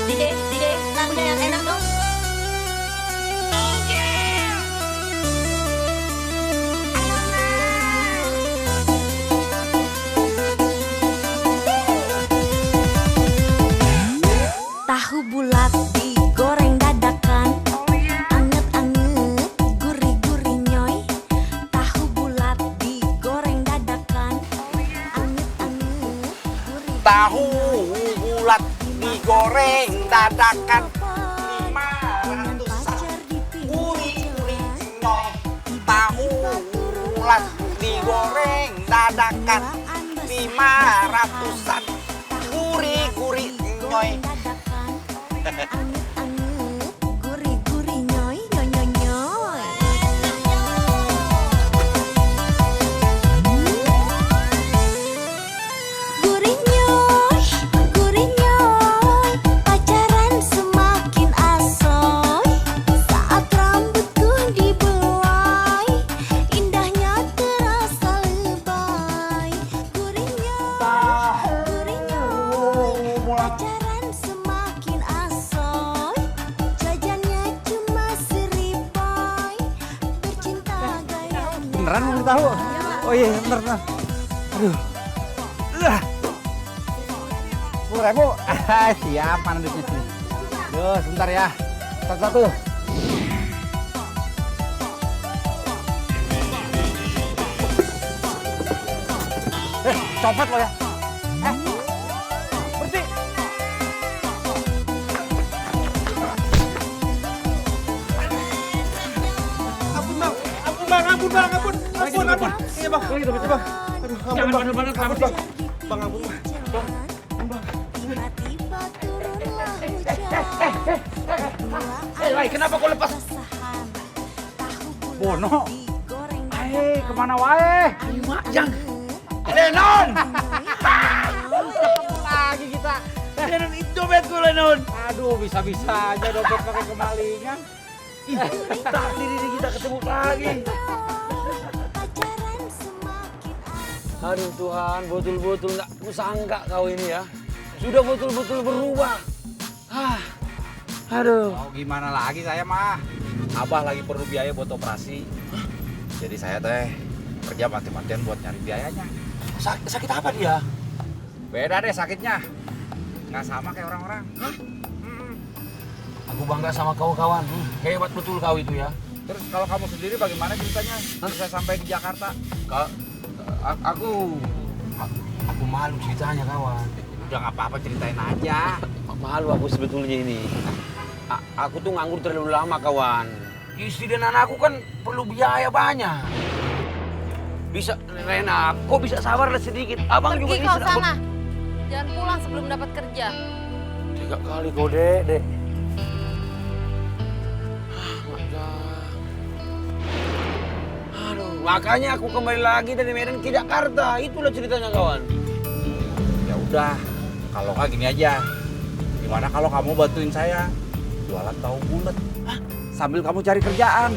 Dide, lagunya yang enak dong. Tahu bulat digoreng dadakan, anget-anget, gurih-gurih nyoy. Tahu bulat digoreng dadakan, anget-anget, gurih. Tahu bulat digoreng dadakan 500-an. Gurih-gurih nyoy. Tahu bulat digoreng dadakan 500-an. Gurih-gurih nyoy. Anget-anget, gurih-gurih nyoy, nyoy, nyoy, nyoy. Gurih nyoy, gurih nyoy. Pacaran semakin asoy. Saat rambutku dibelai, indahnya terasa lebay. Gurih nyoy, gurih nyoy. Pacaran semakin asoy. Jajannya cuma seripai. Bercinta gayanya. Beneran mau tahu? Oh iya, bener. Aduh. 10.000. Siap, mana duitnya sini? Duh, sebentar ya. Satu-satu. Copet lo ya. Berhenti. Ampun bang. Iya bang. Aduh, Jangan bandel-bandel kamu sih. Bang, ampun. Tiba-tiba turunlah hujan. Lai, kenapa kau lepas? Bono. Ayo, kemana wae? Ayo Majang. Lenon. Lagi kita. Lenon itu dompetku Lenon. Aduh, bisa-bisa aja dompet pakai kemalingan. Tak diri kita ketemu lagi. Pacaran semakin Aduh Tuhan, betul-betul nggak kusangka kau ini ya. Sudah betul-betul berubah. Aduh. Mau gimana lagi saya mah? Abah lagi perlu biaya buat operasi. Jadi saya teh kerja mati-matian buat nyari biayanya. Sakit apa dia? Beda deh sakitnya. Nggak sama kayak orang-orang. Aku bangga sama kau kawan. Hebat betul kau itu ya. Terus kalau kamu sendiri bagaimana ceritanya? Bisa sampai di Jakarta? Aku malu ceritanya kawan. Udah nggak apa-apa ceritain aja. Malu aku sebetulnya ini. Aku tuh nganggur terlalu lama kawan. Istri dan anakku kan perlu biaya banyak. Bisa Rena, kok bisa sabarlah sedikit. Abang Pergi juga ini kau sedang sana. Jangan pulang sebelum dapat kerja. 3 kali kau dek. Aduh, makanya aku kembali lagi dari Medan ke Jakarta. Itulah ceritanya kawan. Ya udah, kalau nggak gini aja. Gimana kalau kamu bantuin saya jualan tahu bulat? Sambil kamu cari kerjaan.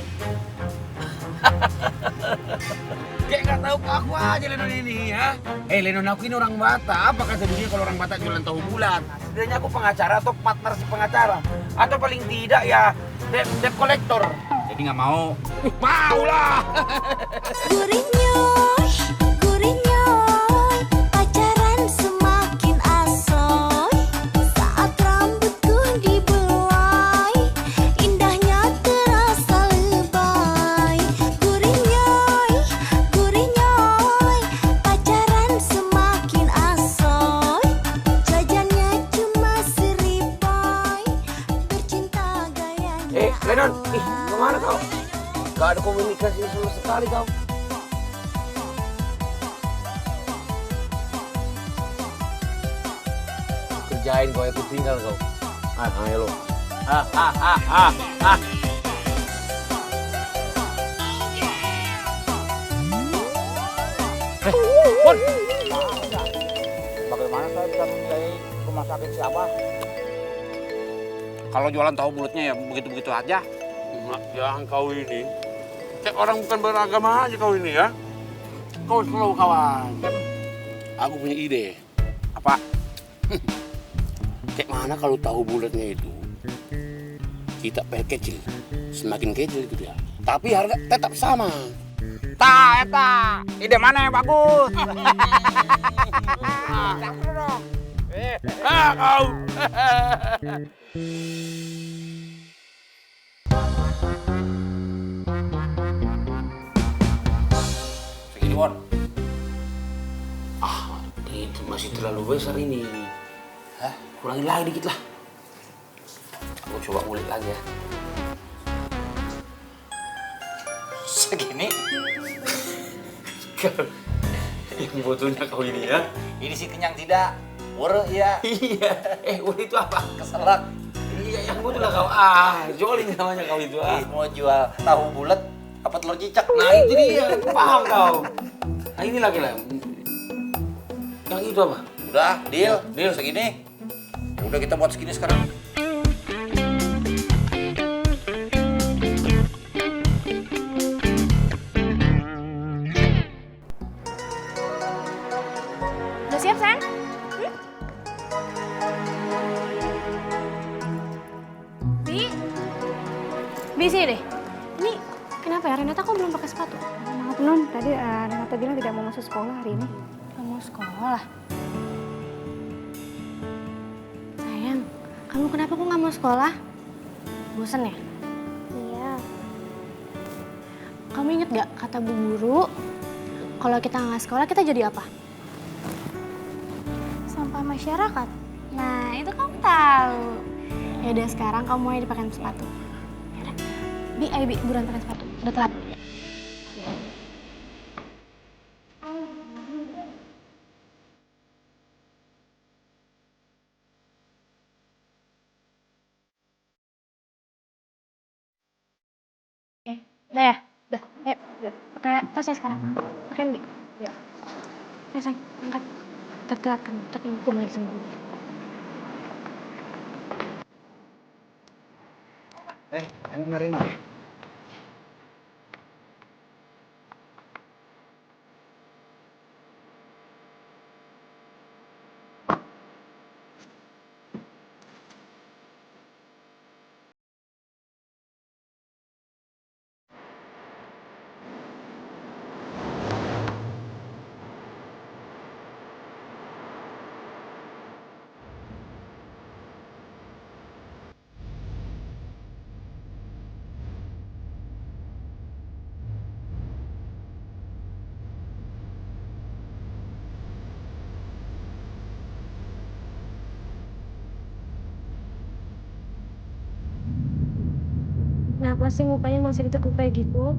Kayak nggak tahu aku aja Lenon ini ya. Lenon aku ini orang Batak. Apa kata dunia kalau orang Batak jualan tahu bulat? Setidaknya aku pengacara atau partner si pengacara. Atau paling tidak ya debt collector. Jadi nggak mau. Mau lah. gurih nyoy, gurih nyoy. Pacaran semakin asoy. Saat rambutku dibelai, indahnya terasa lebay. Gurih nyoy, gurih nyoy. Pacaran semakin asoy. Jajannya cuma seripai. Bercinta gayanya Lenon, alay. kemana kau? Gak ada komunikasi sama sekali kau. Kerjain kau, aku tinggal kau. Ayo lo. Bon! Bagaimana saya bisa membiayai rumah sakit siapa? Kalau jualan tahu bulatnya ya begitu-begitu aja. Jangan kau ini. Kayak orang bukan beragama aja kau ini ya. Kau slow kawan. Aku punya ide. Apa? Kayak mana kalau tahu bulatnya itu kita kecil, semakin kecil itu dia. Tapi harga tetap sama. Eta, ide mana yang bagus? Kau. Segini, Won. Itu masih terlalu besar ini. Hah? Kurangin lagi dikit lah. Aku coba ngulik lagi ya. Segini? Yang fotonya kau ini ya? Ini sih kenyang tidak. Were ya. Iya. Wuri itu apa? Keselak. Iya, yang betul lah kau. Joling namanya kau itu. Ih, mau jual tahu bulat apa telur cicak? Nah itu dia, paham kau. Nah ini lagi lah. Yang itu apa? Udah, deal segini. Ya udah kita buat segini sekarang. Udah siap, San? Bi, sini deh. Ini kenapa ya Renata kok belum pakai sepatu? Maaf Non, tadi Renata bilang tidak mau masuk sekolah hari ini. Gak mau sekolah? Sayang, kamu kenapa kok gak mau sekolah? Bosen ya? Iya. Kamu inget gak kata Bu Guru, kalau kita nggak sekolah kita jadi apa? Sampah masyarakat. Nah, itu kamu tahu. Ya udah sekarang kamu mulai dipakai sepatu. Yaudah. Bi, ayo Bi, buruan pakai sepatu. Udah telat. Oke, udah ya? Udah, ayo. Pakai tasnya sekarang. Pakai Bi. Ya. Ayo sayang, angkat. Tertelatkan, tertinggal lagi sendiri. Dengerin. Kenapa sih mukanya masih ditekuk kayak gitu?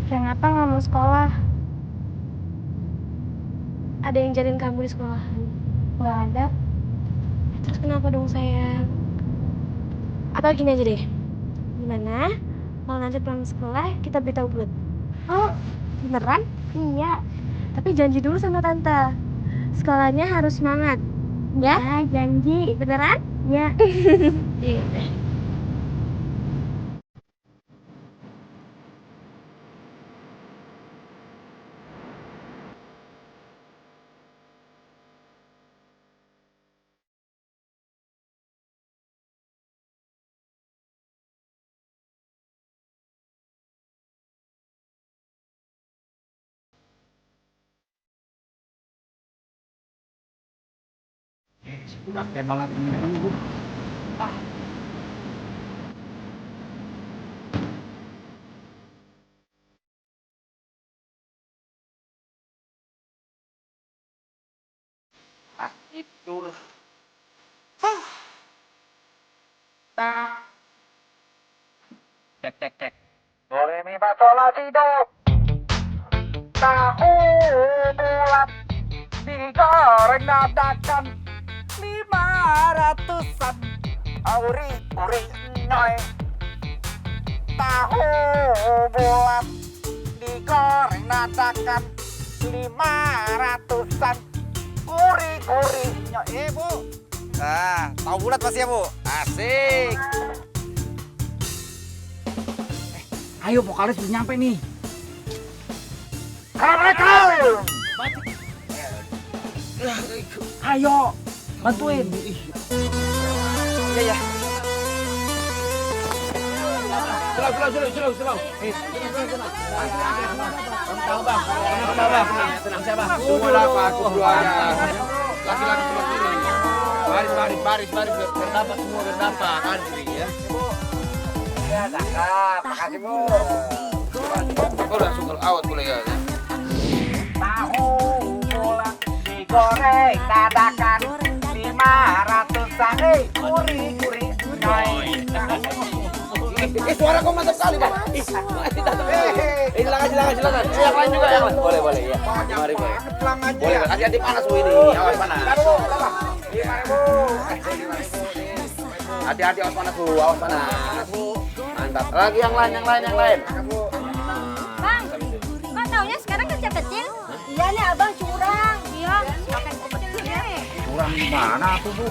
Kenapa nggak mau sekolah? Ada yang jadiin kamu di sekolah? Nggak ada. Terus kenapa dong sayang? Atau gini aja deh. Gimana? Kalau nanti pulang sekolah kita beritahu Bulet. Oh, beneran? Iya. Tapi janji dulu sama tante. Sekolahnya harus semangat. Ya, janji. Beneran? Ya. Iya. Udah kayak banget ini. Tidur. Cek. Do re mi fa sol la si do. Tahu bulat digoreng dadakan 500-an. Uri nyoy. Tahu bulat digoreng dadakan 500-an. Gurih nyoy. Bu. Nah, tahu bulat pasti ya, Bu? Asik. Ayo vokalis udah nyampe nih. Assalamualaikum. Ayo, bantuin. Iya, ya. Slow. Tenang, saya bang. Semua dapat, aku dua aja. Laki-laki semua sini. Baris. Berdapat semua, berdapat. Antri ya. Ya, cakep. Makasih, Bu. Oh, langsung awet boleh ya. Tahu bulat digoreng dadakan 500-an. Kuri. Suara kau mantap sekali, Bang. Silakan. Yang lain juga, yang lain. Boleh, ya. Mari, boleh. Boleh, hati-hati panas Bu ini. Awas panas. Hati-hati awas panas Bu, awas panas. Mantap. Lagi yang lain. Bang, kok taunya sekarang kecil-kecil? Iya nih abang curang. Iya, makan kecil ya. Kurang gimana tuh, Bu?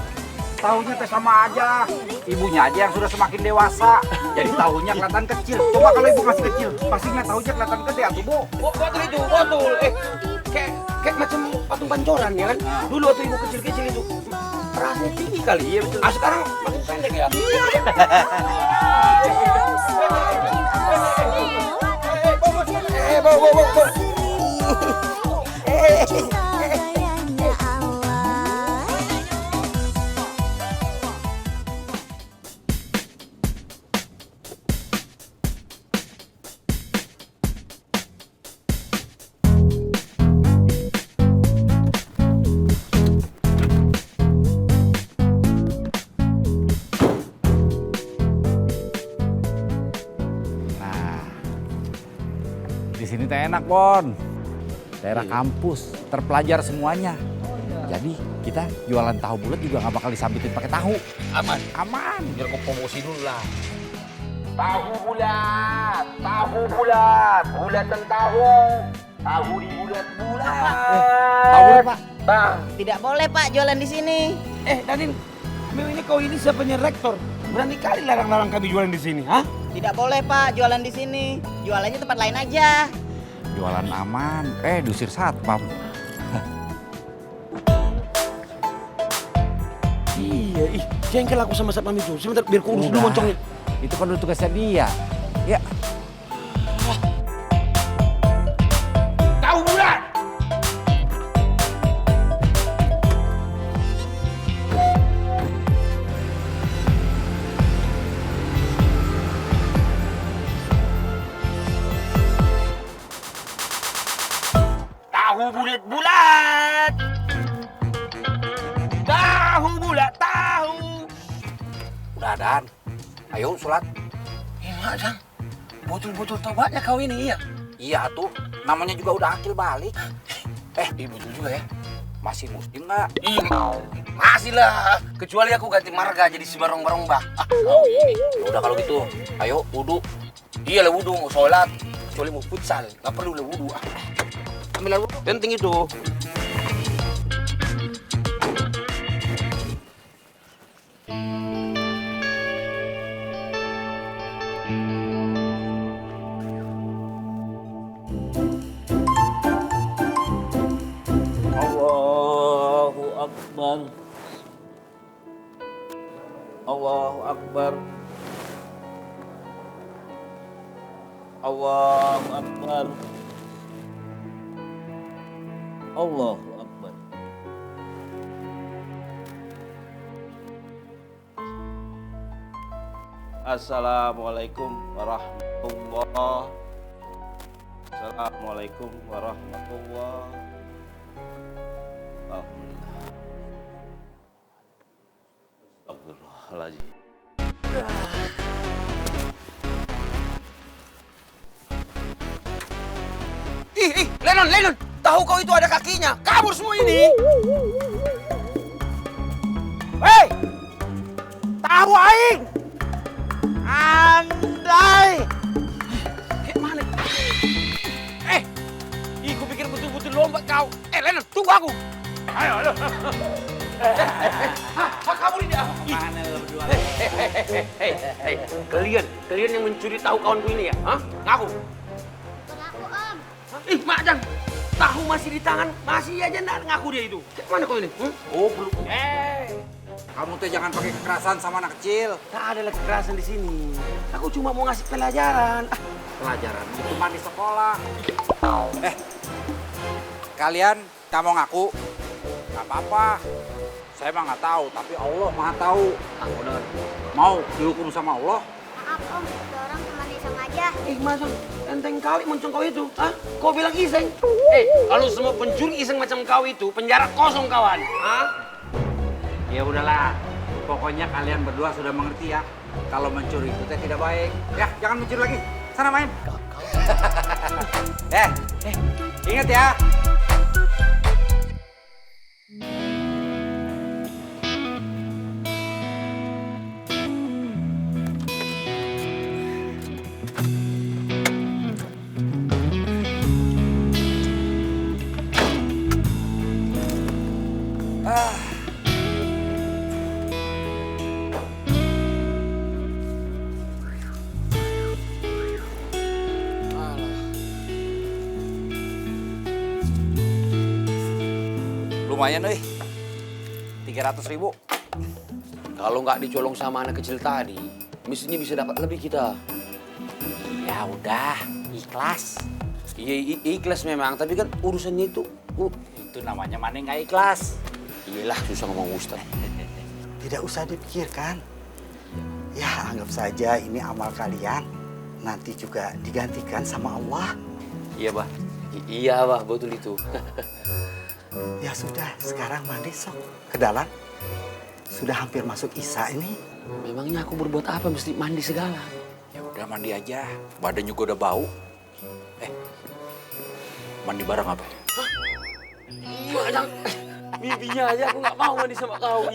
Tahunya teh sama aja. Ibunya aja yang sudah semakin dewasa. Jadi tahunya kelihatan kecil. Coba kalau ibu masih kecil, pastinya tahunya kelihatan gede atuh, Bu. Betul itu, betul. Kayak macam patung pancoran ya kan? Dulu waktu ibu kecil-kecil itu rasanya tinggi kali ya betul. Sekarang makin pendek ya. Bawa. Gayanya Allah. Nah, di sini teh enak, Bon. Daerah kampus, terpelajar semuanya. Jadi kita jualan tahu bulat juga nggak bakal disambitin pakai tahu. Aman. Biar kau promosi dulu lah. Tahu bulat, bulatan tahu. Tahu di bulat-bulat. Tahu bulat, Pak. Bang, Tidak boleh Pak jualan di sini. Danin, ini kau ini siapanya rektor. Berani kali larang-larang kami jualan di sini, hah? Tidak boleh Pak jualan di sini. Jualannya tempat lain aja. Jualan aman, diusir satpam. Iya, jengkel aku sama satpam itu. Sebentar, biar ku urus dulu Udah. moncongnya. Itu kan udah tugasnya dia. Ya, Tahu bulat! Tahu bulat-bulat! Tahu! udah Dan. Ayo sholat. Mak, Jang. Betul-betul tobatnya kau ini ya? Iya tuh, namanya juga udah akil balik. Betul juga ya. Masih muslim nggak? Masih lah. Kecuali aku ganti marga jadi si barong-barong bak. Udah kalau gitu, ayo wudhu. Iya lah wudhu, mau sholat. Kecuali mau futsal, nggak perlu lah wudhu. Ambil wudhu, penting itu. Allahu Akbar. Allahu Akbar. Allahu Akbar. Allahu Akbar. Assalamualaikum warahmatullahi. Assalamualaikum warahmatullahi. Alhamdulillah. Astagfirullahaladzim. Lennon, tahu kau itu ada kakinya? Kabur semua ini. Hei! Tahu aing! Andai! Mana? Ku pikir betul-betul lomba kau. Lennon, tunggu aku. Ayo. Kabur ini. Mana lo berdua? Kalian yang mencuri tahu kawanku ini ya? Hah? Ngaku. Aku Om. Mak Jang. tahu masih di tangan, masih aja nggak ngaku dia itu. Mana kau ini? Oh, belum. Kamu tuh jangan pakai kekerasan sama anak kecil. Tak ada lah kekerasan di sini. Aku cuma mau ngasih pelajaran. Pelajaran itu mah di sekolah. Kalian nggak mau ngaku? Nggak apa-apa. Saya mah nggak tahu, tapi Allah Maha tahu. Aku dengar. Mau dihukum sama Allah? Maaf om, orang cuma iseng aja. Masa enteng kali moncong kau itu? Hah? Kau bilang iseng? Kalau semua pencuri iseng macam kau itu, penjara kosong kawan. Hah? Ya udahlah. Pokoknya kalian berdua sudah mengerti ya. Kalau mencuri itu tidak baik. Ya, jangan mencuri lagi. Sana main. Ingat ya. Lumayan euy. 300.000. Kalau nggak dicolong sama anak kecil tadi, mestinya bisa dapat lebih kita. Ya udah, ikhlas. Iya ikhlas memang, tapi kan urusannya itu. Itu namanya mana nggak ikhlas. Iyalah susah ngomong Ustaz. Tidak usah dipikirkan. Ya anggap saja ini amal kalian. Nanti juga digantikan sama Allah. Iya bah. Iya bah, betul itu. Ya sudah, sekarang mandi sok ke dalam. Sudah hampir masuk Isya ini. Memangnya aku berbuat apa mesti mandi segala? Ya udah mandi aja. Badan juga udah bau. Mandi bareng apa? Iya, mimpinya aja aku nggak mau mandi sama kau.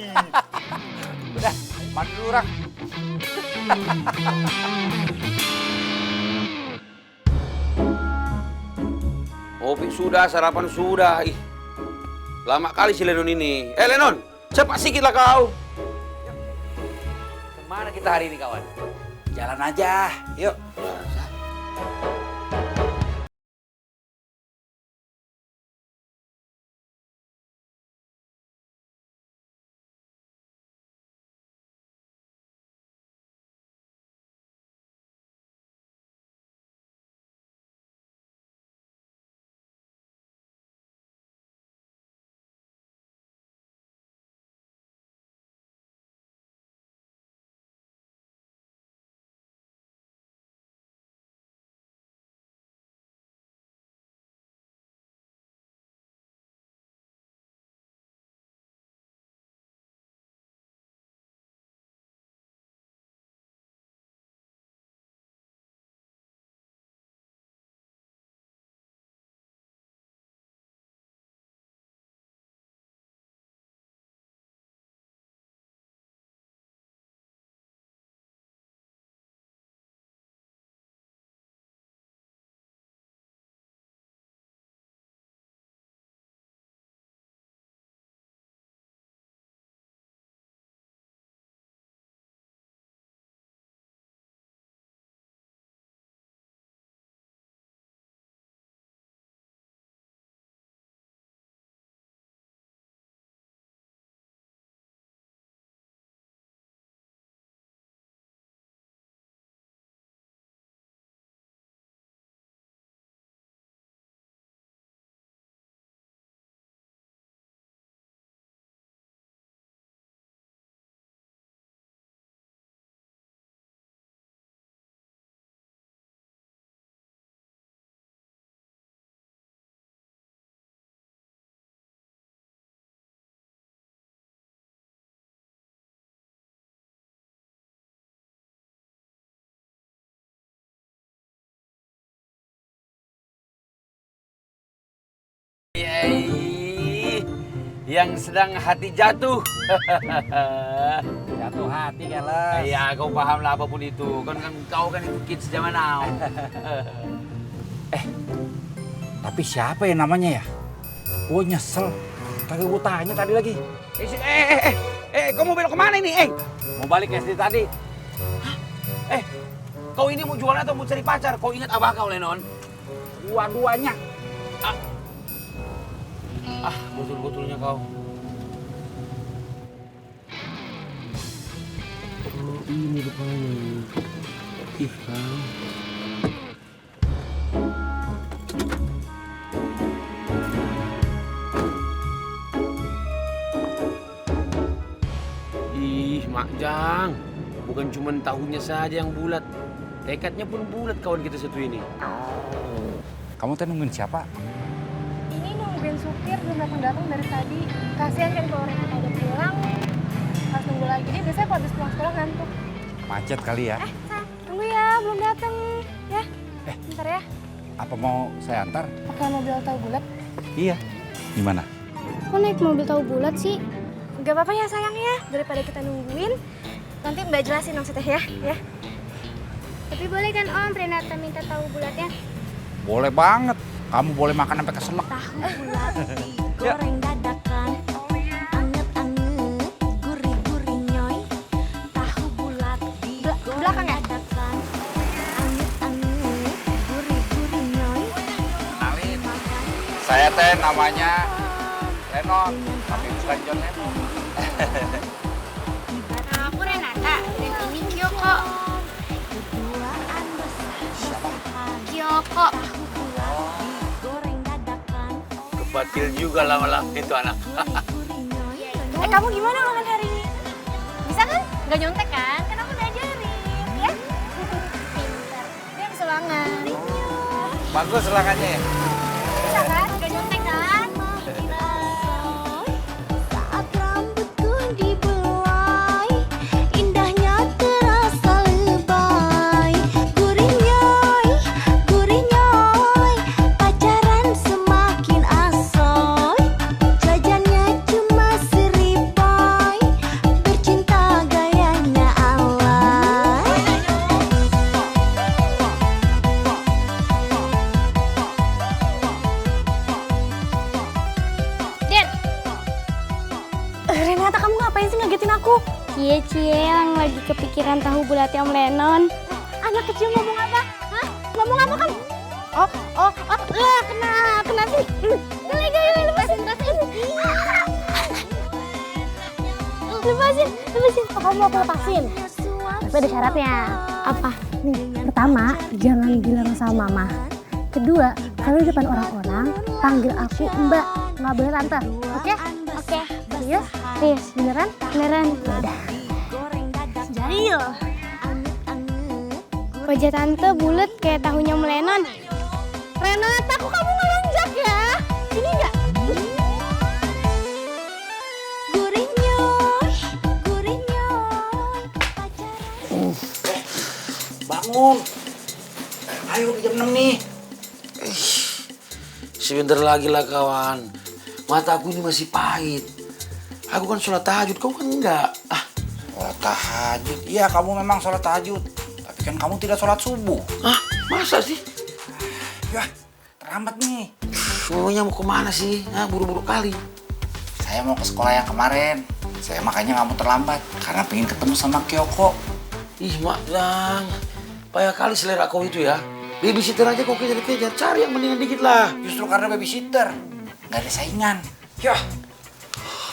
Udah, mandi dulu Rang. Kopi sudah, sarapan sudah. Ih, lama kali si Lenon ini. Lenon, cepat sikitlah kau. Kemana kita hari ini kawan? Jalan aja. Yuk. Yang sedang hati jatuh. Jatuh hati keles. Iya, kau paham lah apapun itu. Kau kan itu kids zaman now. Tapi siapa ya namanya ya? Gue nyesel. Kagak gue tanya tadi lagi. Kau mau belok kemana ini? Mau balik ke SD tadi. Kau ini mau jualan atau mau cari pacar? Kau ingat abah kau, Lenon? Dua-duanya. Betul-betulnya kau. Oh, ini rupanya. Ih, kau. Ih, Mak Jang. Bukan cuma tahunya saja yang bulat. Tekadnya pun bulat kawan kita satu ini. Kamu teh nungguin siapa? Ini nungguin supir belum datang dari tadi. Kasihan kan kalau Renata udah pulang. Pas nunggu lagi dia biasanya kalau habis pulang sekolah ngantuk. Macet kali ya? Sayang, tunggu ya, belum datang. Ya, bentar ya. Apa mau saya antar? Pakai mobil tahu bulat. Iya. Gimana? Kok naik mobil tahu bulat sih? Gak apa-apa ya sayang ya, daripada kita nungguin. Nanti Mbak jelasin maksudnya ya. Tapi boleh kan Om, Renata minta tahu bulatnya? Boleh banget. Kamu boleh makan sampai keselak. Tahu bulat digoreng dadakan. Anget-anget, gurih-gurih nyoy. Tahu bulat Belakang digoreng ya? dadakan. Anget-anget, gurih-gurih nyoy. Kenalin. Saya teh namanya Lennon, tapi bukan John Lennon. Aku Renata, dan ini Kyoko. Duaan besar. Kyoko. Tahu bulat digoreng dadakan. Kebatil juga lama-lama itu anak. Gurih-gurih nyoy. Kamu gimana makan hari ini? Bisa kan? Gak nyontek kan? Kan aku udah ajarin, ya? Pintar. Dia bisa banget. Bagus serangannya ya? Bisa kan? Gak nyontek kan? Saat rambutku dibelai, indahnya terasa lebay. Gurih nyoy, pacaran semakin asoy. Jajannya cuma seribai, bercinta gayanya alay. Den! Renata, kamu ngapain sih ngagetin aku? Cie, yang lagi kepikiran tahu bulatnya Om Lennon. Anak kecil ngomong apa? Hah? Ngomong apa kamu? Kena sih. Lepasin. Lepasin. Oh, kamu mau aku lepasin? Tapi ada syaratnya. Apa? Nih, pertama, jangan bilang sama mama. Kedua, kalau di depan orang-orang, panggil aku Mbak, nggak boleh tante. Oke? Oke. Serius? Serius. Beneran? Beneran. Yaudah. Jahil. Wajah tante bulat kayak tahunya Om Lennon. Renata, kok kamu ngelonjak ya? Ini enggak? Gurih nyoy. Bangun. Ayo jam 6 nih. Sebentar lagi lah kawan. Mata aku ini masih pahit. Aku kan sholat tahajud, kau kan enggak. Sholat tahajud? Iya, kamu memang sholat tahajud. Tapi kan kamu tidak sholat subuh. Masa sih? Ya, terlambat nih. Semuanya mau kemana sih? Buru-buru kali. Saya mau ke sekolah yang kemarin. Saya makanya nggak mau terlambat. Karena pengen ketemu sama Kyoko. Ih, Mak Jang. Payah kali selera kau itu ya. Babysitter aja kau kejar-kejar. Cari yang mendingan dikit lah. Justru karena babysitter. Nggak ada saingan. Yah,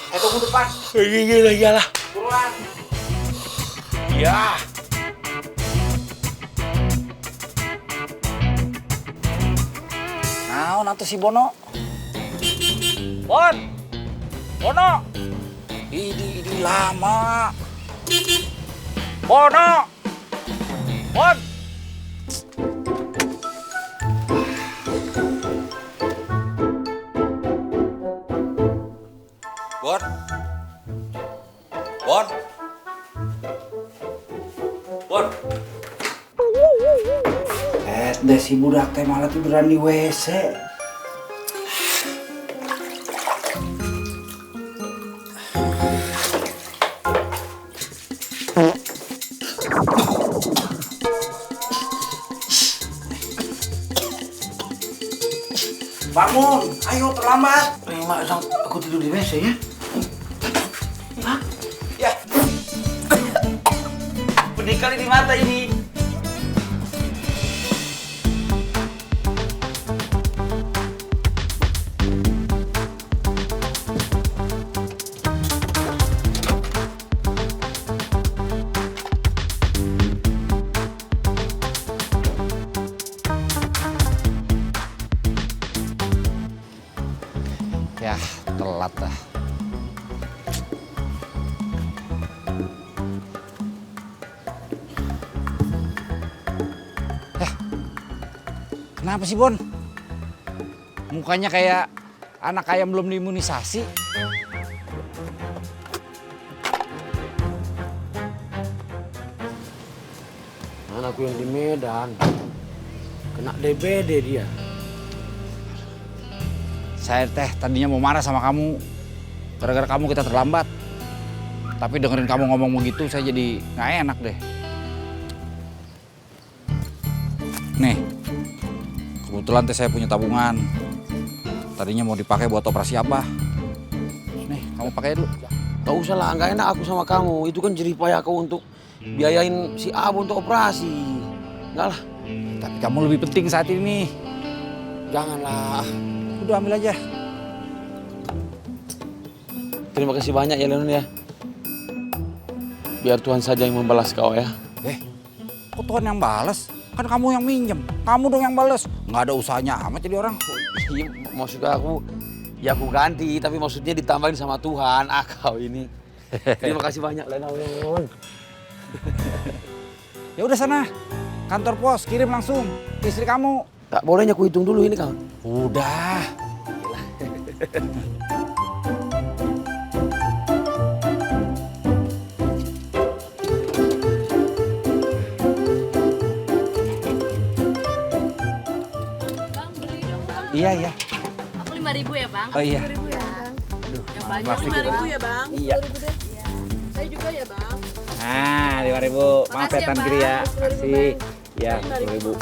saya tunggu depan. Iyalah. Buruan. Ya. Naon atuh si Bono? Bono! Ini lama. Bono! Bon! Bon! Deh si budak teh malah tiduran di WC. Bangun, ayo terlambat. Mak Jang, aku tidur di WC ya. Hah? Ya. Pedih kali di mata ini. Ya, telat dah. Kenapa sih, Bon? Mukanya kayak anak ayam belum diimunisasi. Anakku yang di Medan kena DBD dia. Saya tadinya mau marah sama kamu. Gara-gara kamu kita terlambat. Tapi dengerin kamu ngomong begitu saya jadi nggak enak deh. Nih, kebetulan saya punya tabungan. Tadinya mau dipakai buat operasi apa? Nih, kamu pakai dulu. Gak usah lah, nggak enak aku sama kamu. Itu kan jerih payah kau untuk biayain si Abu untuk operasi. Enggak lah. Tapi kamu lebih penting saat ini. Janganlah. Udah ambil aja. Terima kasih banyak ya Lennon ya. Biar Tuhan saja yang membalas kau ya. Kok Tuhan yang balas? Kan kamu yang minjem. Kamu dong yang balas. Nggak ada usahanya amat jadi orang. Iya, maksud aku, ya aku ganti, tapi maksudnya ditambahin sama Tuhan. Ah kau ini. Terima kasih banyak Lennon. Ya udah sana. Kantor pos kirim langsung ke istri kamu. Tak bolehnya aku hitung dulu ini kawan. Udah. Iya, iya. Aku 5.000 ya, Bang. Oh iya. Yang banyak Plastik 5.000 ya, Bang. Iya. Saya juga ya, Bang. Nah, 5.000. Maaf ya, Makasih ya, Tan Bang. Kiri ya. 10.000, Makasih. Bang. Ya, 10.000.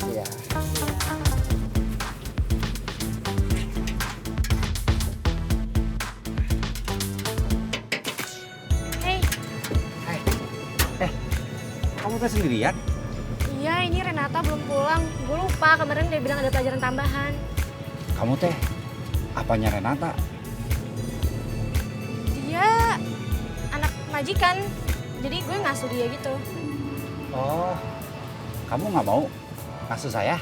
Iya. Hey, Kamu tuh sendirian? iya ini Renata belum pulang. Gue lupa kemarin dia bilang ada pelajaran tambahan. Kamu teh apanya Renata? Dia anak majikan, jadi gue ngasuh dia gitu. Oh, kamu nggak mau ngasuh saya?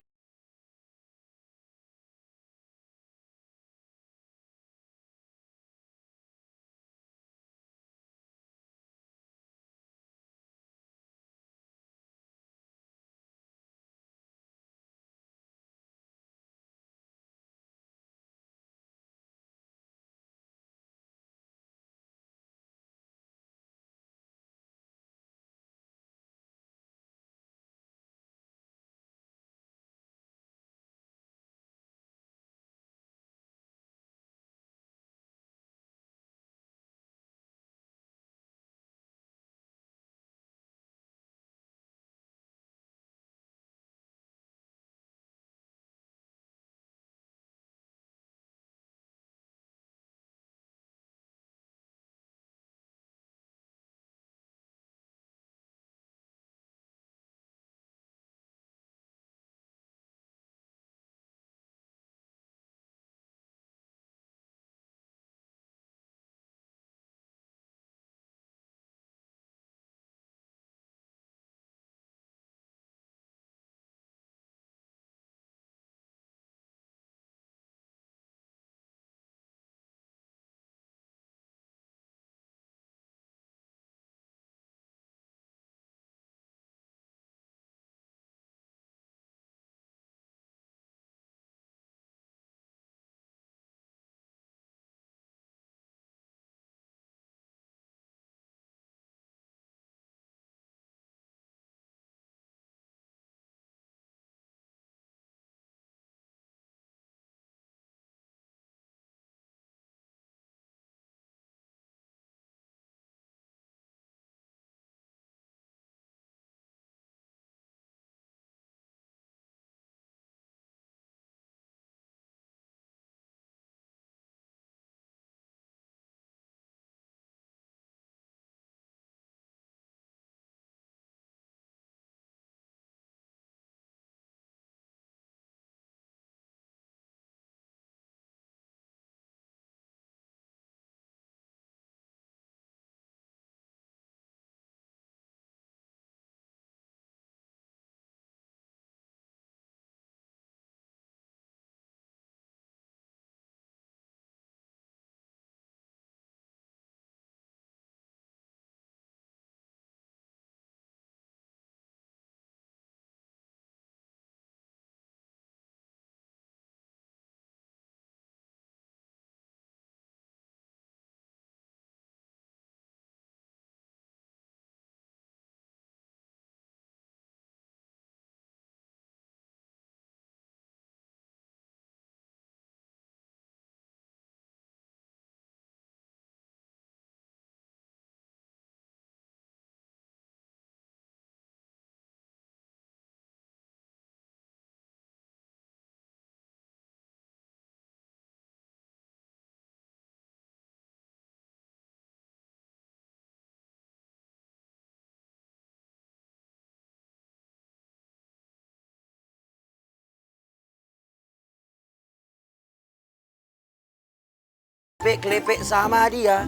Klepek sama dia.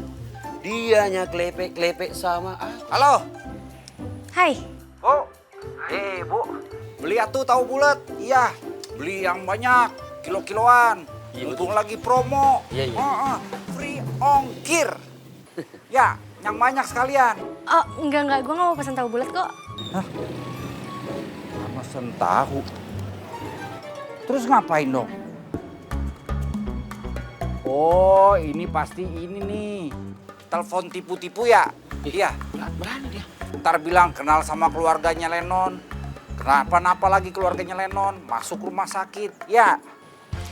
Dianya klepek sama aku. Halo, Hai. Bu. Bu. Beli atuh tahu bulat. Iya, beli yang banyak, kilo-kiloan. Untung lagi promo. Iya. Free ongkir. Ya, yang banyak sekalian. Oh, enggak. Gue nggak mau pesan tahu bulat kok. Mesen tahu. Terus ngapain dong? Oh, ini pasti ini nih. Telepon tipu-tipu ya? Iya. Berani dia. Ntar bilang kenal sama keluarganya Lennon. Kenapa-napa lagi keluarganya Lennon. Masuk rumah sakit. Ya.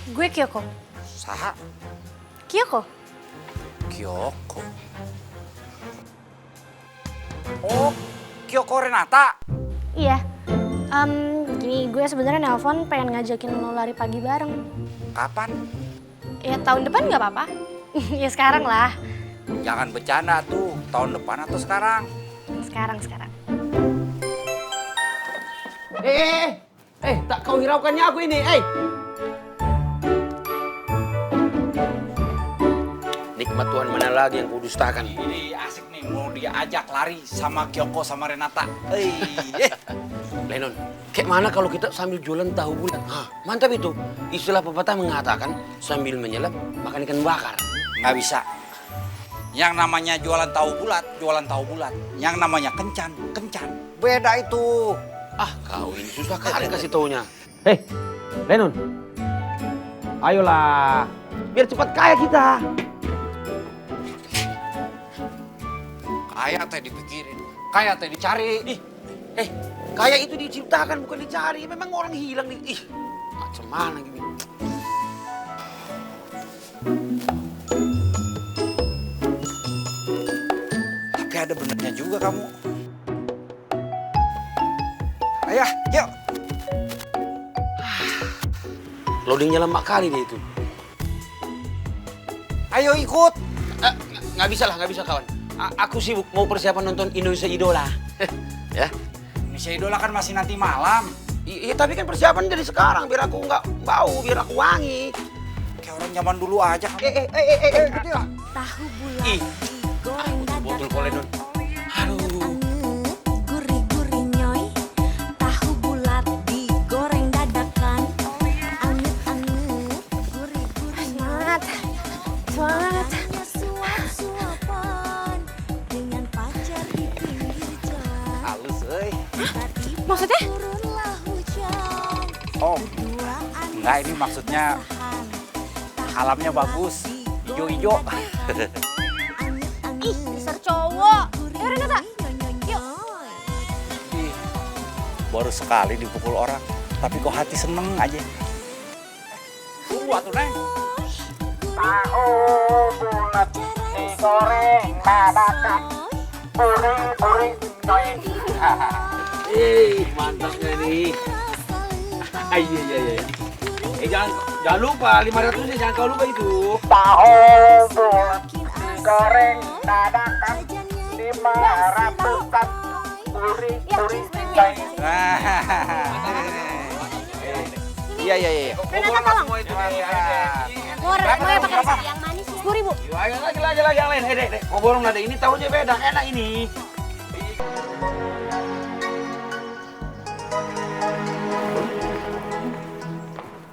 Gue Kyoko. Saha? Kyoko? Kyoko. Oh, Kyoko Renata. Iya. Gini, gue sebenarnya nelpon pengen ngajakin lo lari pagi bareng. Kapan? Ya tahun depan nggak apa-apa. Ya sekarang lah. Jangan bercanda tuh. Tahun depan atau sekarang? Sekarang. Tak kau hiraukannya aku ini, Nikmat Tuhan mana lagi yang kau dustakan? Ini asik nih, mau diajak lari sama Kyoko sama Renata. Lennon, kayak mana kalau kita sambil jualan tahu bulat? Mantap itu. Istilah pepatah mengatakan sambil menyelam makan ikan bakar. Nggak bisa. Yang namanya jualan tahu bulat. Yang namanya kencan. Beda itu. Kau ini susah kali kasih taunya. Hei, Lennon. Ayolah, biar cepat kaya kita. Kaya teh dipikirin, kaya teh dicari. Kaya itu diciptakan bukan dicari. Memang orang hilang nih. Macam mana gini? Tapi ada benernya juga kamu. Ayah, yuk. Loadingnya lama kali deh itu. Ayo ikut. Nggak bisa kawan. Aku sibuk mau persiapan nonton Indonesia Idola. Ya. Indonesia Idola kan masih nanti malam. Iya, tapi kan persiapan dari sekarang biar aku nggak bau, biar aku wangi. Kayak orang zaman dulu aja. Gitu ya. Tahu bulat Ih. digoreng Botol dadakan. kolenon. Aduh. Gurih-gurih nyoy. Tahu bulat digoreng dadakan. Anget-anget. Gurih-gurih Semangat. Semangat. Hanya suap-suapan dengan pacar di pinggir jalan. Halus, Tiba-tiba Maksudnya? turunlah hujan. Oh, Berduaan enggak, ini maksudnya alamnya bagus. Ijo-ijo. Ih, dasar cowok. Renata. Yuk. Ih, baru sekali dipukul orang, tapi kok hati seneng aja. Tunggu atuh, Neng. Tahu bulat digoreng dadakan. Gurih-gurih nyoy. Mantapnya nih. Iya. Jangan lupa 500-nya jangan kau lupa itu. Tahu bulat digoreng dadakan. 500-an. Gurih-gurih nyoy. Iya. Renata tolong. Mau ya pakai Berapa? yang manis ya? 10.000. Ayo lagi yang lain. Dek. Kau borong ada ini tahunya beda, enak ini.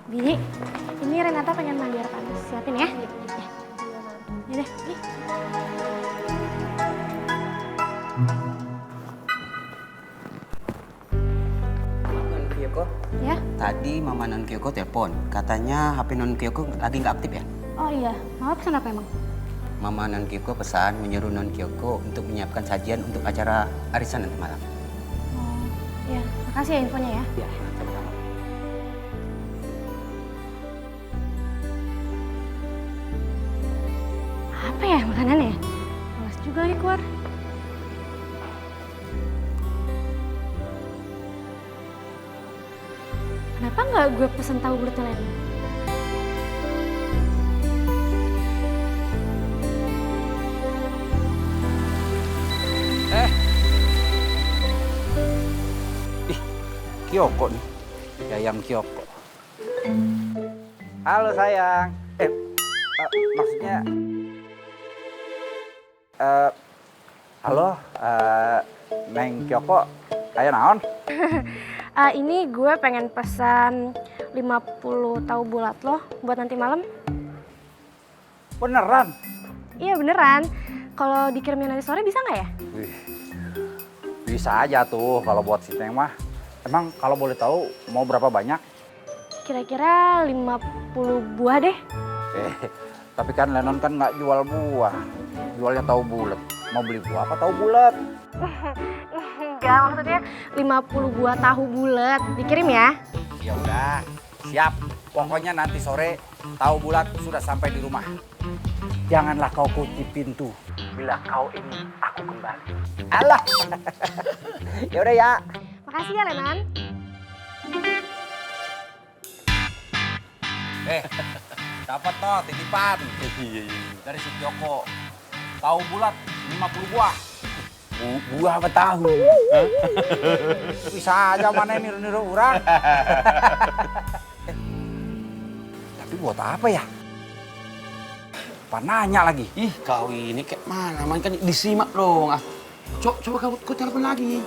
Bi, ini Renata pengen mandi air panas. Siapin ya. Ya deh, nih. Non Kyoko, Ya. tadi Mama Non Kyoko telepon. Katanya HP Non Kyoko lagi nggak aktif ya? Oh iya, Mama pesan apa emang? Mama Non Kyoko pesan menyuruh Non Kyoko untuk menyiapkan sajian untuk acara arisan nanti malam. Oh, iya. Makasih ya infonya ya. Ya, sama-sama. Apa ya makanannya? Malas juga nih keluar. Kenapa nggak gue pesen tahu bulat yang lain? Kyoko nih. Yayang Kyoko. Halo sayang. Maksudnya Halo, Neng Kyoko, kayak naon? Ini gue pengen pesan 50 tahu bulat lo buat nanti malam. Beneran? Iya beneran. Kalau dikirimnya nanti sore bisa nggak ya? Wih, bisa aja tuh kalau buat si Neng mah. Emang kalau boleh tahu mau berapa banyak? Kira-kira 50 buah deh. Tapi kan Lennon kan nggak jual buah, jualnya tahu bulat. Mau beli buah apa tahu bulat? Enggak, maksudnya 50 buah tahu bulat. Dikirim ya? Ya udah, siap. Pokoknya nanti sore tahu bulat sudah sampai di rumah. Janganlah kau kunci pintu bila kau ingin aku kembali. Alah. Ya udah ya. Makasih ya, Lenon. Dapat no titipan. Dari si Kyoko. Tahu bulat 50 buah. Buah apa tahu? Bisa aja mana niru-niru orang. Tapi buat apa ya? Apa nanya lagi? Ih, kau ini kayak mana? Man kan disimak dong. Coba kau telepon lagi.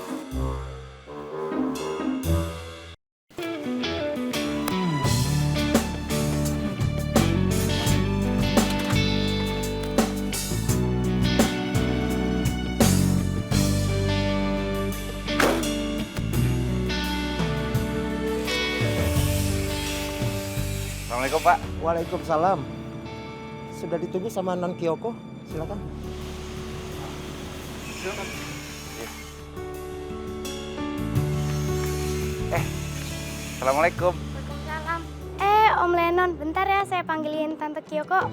Assalamualaikum Pak. Waalaikumsalam. Sudah ditunggu sama Non Kyoko, silakan. Assalamualaikum. Waalaikumsalam. Om Lenon, bentar ya saya panggilin Tante Kyoko.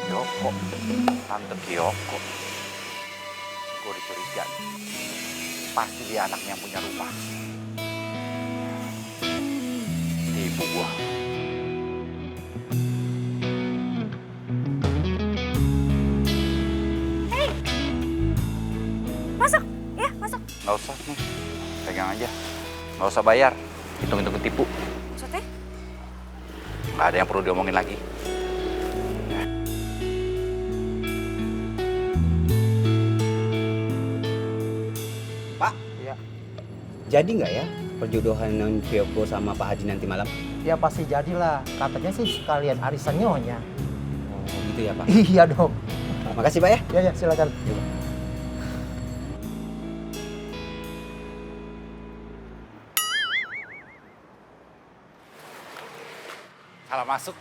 Kyoko, Tante Kyoko. Gue dicuriga. Pasti dia anaknya yang punya rumah. Ibu gua. Hei, masuk, ya masuk. Nggak usah nih, pegang aja. Nggak usah bayar, hitung-hitung ketipu. Maksudnya? Nggak ada yang perlu diomongin lagi. Pak, Ya. jadi nggak ya perjodohan Non Kyoko sama Pak Haji nanti malam? Ya pasti jadilah. Katanya sih sekalian arisan nyonya. Oh gitu ya Pak. Iya dong. Makasih Pak ya. Ya silakan. Salah masuk.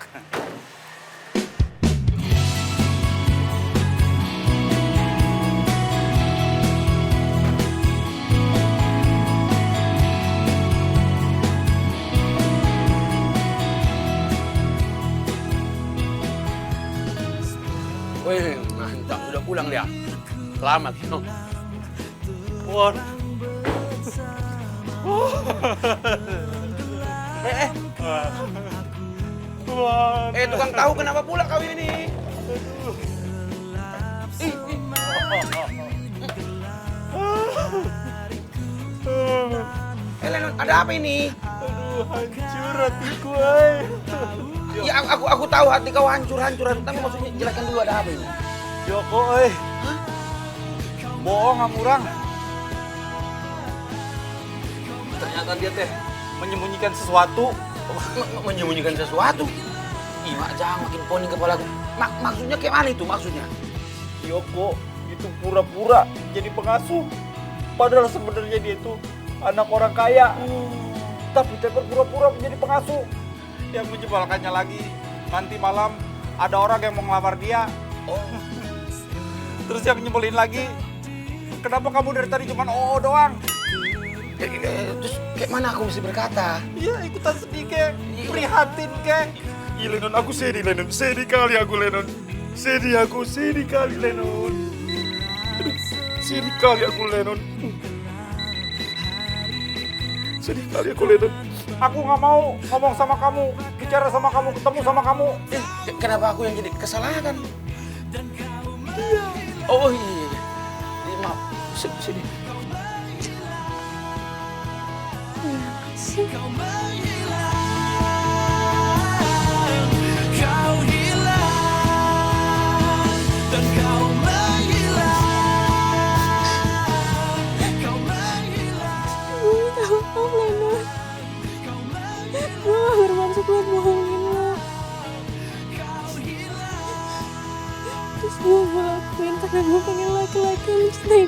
Wih, mantap. Sudah pulang dia. Selamat. Wah. Tukang tahu kenapa pula kau ini? Lenon, ada apa ini? Aduh, hancur hatiku, Ya aku tahu hati kau hancur. Tapi maksudnya jelaskan dulu ada apa ini? Kyoko, bohong sama orang. Ternyata dia teh menyembunyikan sesuatu. Menyembunyikan sesuatu? Ih, mak jangan makin poning kepalaku. Maksudnya kayak mana itu maksudnya? Kyoko itu pura-pura jadi pengasuh. Padahal sebenarnya dia itu anak orang kaya. Tapi dia berpura-pura menjadi pengasuh. Yang menyebalkannya lagi, nanti malam ada orang yang mau ngelamar dia. Terus yang nyebelin lagi, kenapa kamu dari tadi cuma oh doang? Terus kayak mana aku mesti berkata? Iya, ikutan sedih ke, prihatin ke. Iya Lenon, aku sedih Lenon, sedih kali aku Lenon. Sedih kali Lenon. Sedih kali aku Lenon. Sedih kali aku Lenon. Aku nggak mau ngomong sama kamu, bicara sama kamu, ketemu sama kamu. Kenapa aku yang jadi kesalahan? Iya. Oh iya. Maaf, sedih. Kenapa sih?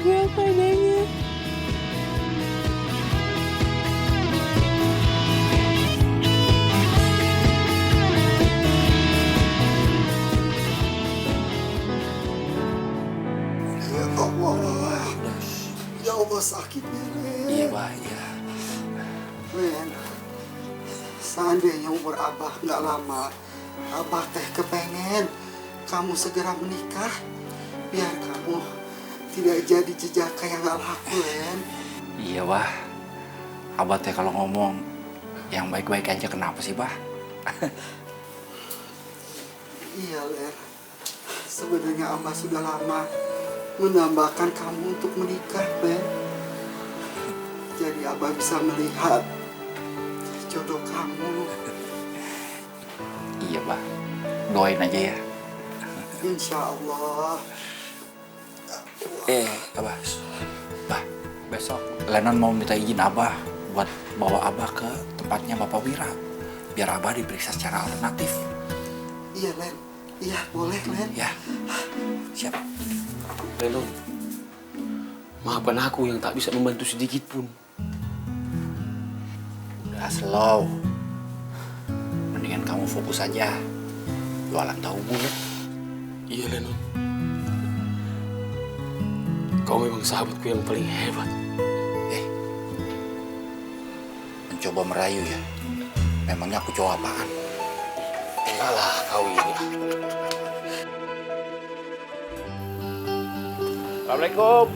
gue apa adanya. Ya Allah. Ya Allah sakitnya, Len. Iya, Bah, iya. Len, seandainya umur Abah nggak lama, Abah teh kepengen kamu segera menikah. Biar kamu tidak jadi jejaka yang nggak laku, Len. Iya, Bah. Abah teh kalau ngomong yang baik-baik aja kenapa sih, Bah? Iya, Len. Sebenarnya Abah sudah lama menambahkan kamu untuk menikah, Len. Jadi Abah bisa melihat jodoh kamu. Iya, Bah. Doain aja ya. Insya Allah. Abah. Bah, besok Lenon mau minta izin Abah buat bawa Abah ke tempatnya Bapak Wira. Biar Abah diperiksa secara alternatif. Iya, Len. Iya, boleh, Len. Ya, siap. Lenon, maafkan aku yang tak bisa membantu sedikit pun. Udah slow. Mendingan kamu fokus aja. Jualan tahu bulat. Iya, Lenon. Kau memang sahabatku yang paling hebat. Mencoba merayu ya. Memangnya aku cowok apaan? Enggak lah, kau ini. Assalamualaikum.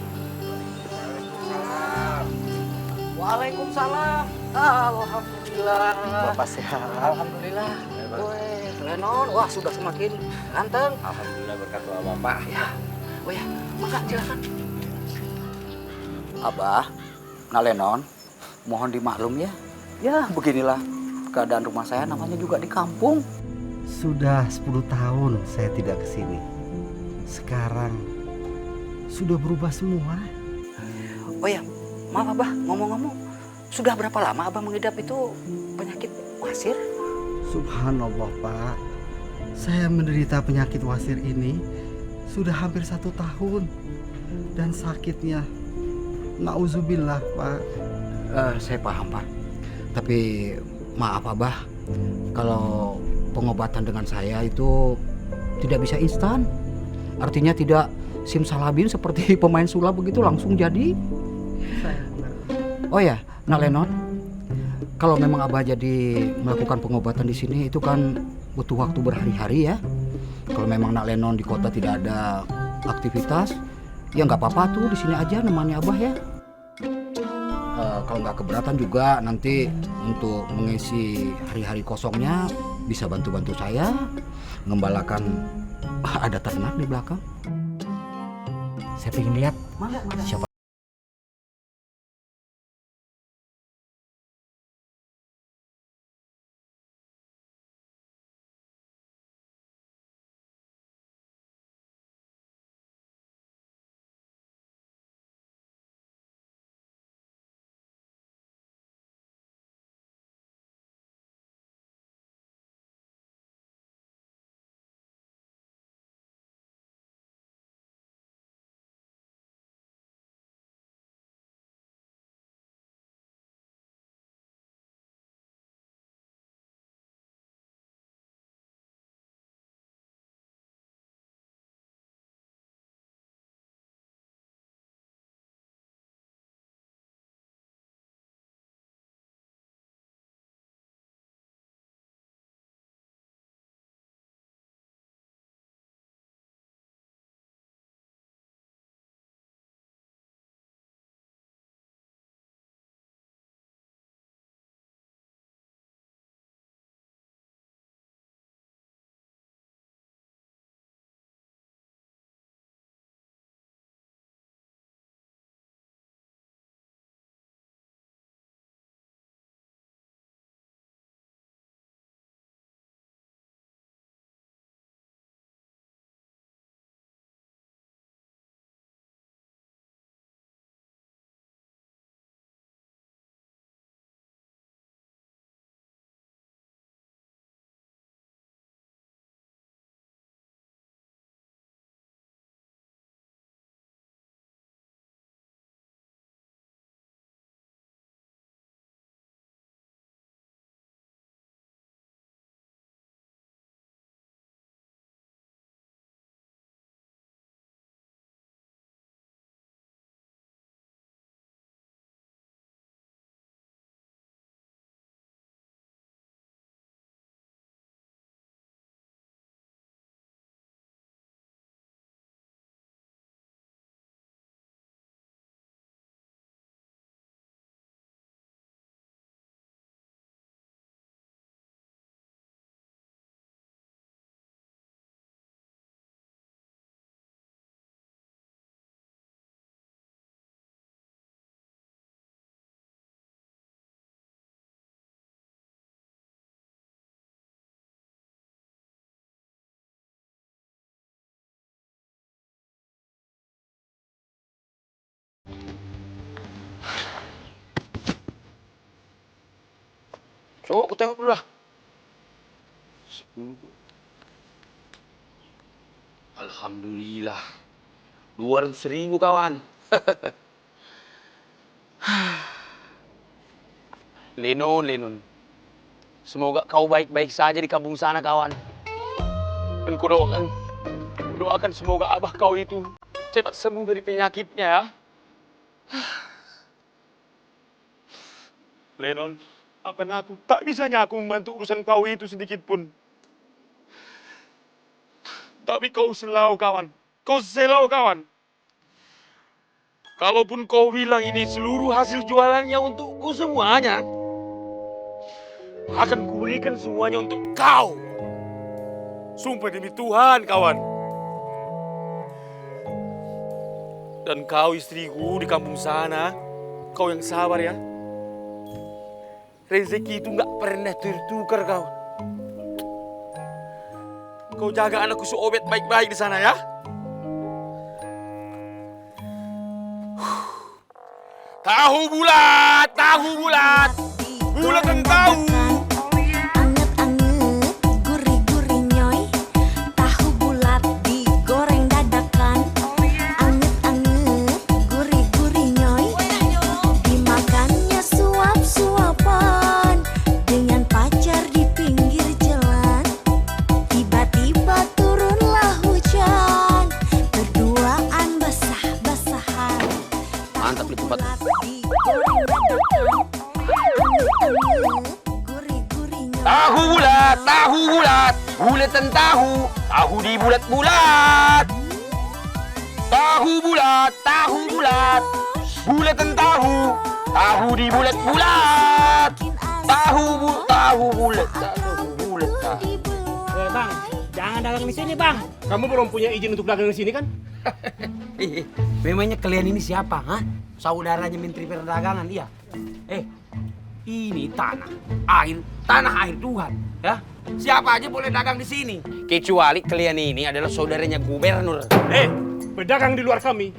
Waalaikumsalam. Alhamdulillah. Bapak sehat. Alhamdulillah. Weh, Lenon, wah sudah semakin ganteng. Alhamdulillah berkat doa Bapak. Ya, oh ya, maka silakan. Abah, nah Lenon, mohon dimaklum ya. Ya, beginilah keadaan rumah saya, namanya juga di kampung. Sudah 10 tahun saya tidak ke sini. Sekarang sudah berubah semua. Oh ya, maaf Abah, ngomong-ngomong, sudah berapa lama Abah mengidap itu penyakit wasir? Subhanallah, Pak. Saya menderita penyakit wasir ini sudah hampir 1 tahun. Dan sakitnya, nauzubillah, Pak. Saya paham, Pak. Tapi maaf Abah, kalau pengobatan dengan saya itu tidak bisa instan. Artinya tidak simsalabim seperti pemain sulap begitu langsung jadi. Oh ya, Nak Lenon, kalau memang Abah jadi melakukan pengobatan di sini itu kan butuh waktu berhari-hari ya. Kalau memang Nak Lenon di kota tidak ada aktivitas, ya nggak apa-apa tuh di sini aja nemani Abah ya. Kalau nggak keberatan juga nanti untuk mengisi hari-hari kosongnya bisa bantu-bantu saya ngembalakan ada ternak di belakang. Saya pengen lihat siapa Coba aku tengok dulu lah. 10. Alhamdulillah. 200.000 kawan. Lenon. Semoga kau baik-baik saja di kampung sana kawan. Dan doakan semoga abah kau itu cepat sembuh dari penyakitnya ya. Lenon, tak bisanya aku membantu urusan kau itu sedikit pun. Tapi kau selalu kawan. Kalaupun kau bilang ini seluruh hasil jualannya untukku semuanya, akan kuberikan semuanya untuk kau. Sumpah demi Tuhan, kawan. Dan kau istriku di kampung sana, kau yang sabar ya. Rezeki itu nggak pernah tertukar, kawan. Kau jaga anakku seobet baik-baik di sana ya. Tahu bulat, bulat dan tahu. Anget-anget, gurih-gurih nyoy. Tahu bulat digoreng dadakan. Anget-anget, gurih-gurih nyoy. Dimakannya suap-suapan dengan pacar di pinggir jalan. Tiba-tiba turunlah hujan, berduaan basah-basahan. Mantap di tempat. Tahu bulat, bulat dan tahu dibulat-bulat. Tahu bulat, bulat dan tahu dibulat-bulat. Tahu bulat. Bang, jangan dagang di sini, Bang. Kamu belum punya izin untuk dagang di sini kan? Memangnya kalian ini siapa, ha? Saudaranya Menteri Perdagangan, iya? Ini tanah air Tuhan, ya. Siapa aja boleh dagang di sini, kecuali kalian ini adalah saudaranya gubernur. Pedagang di luar kami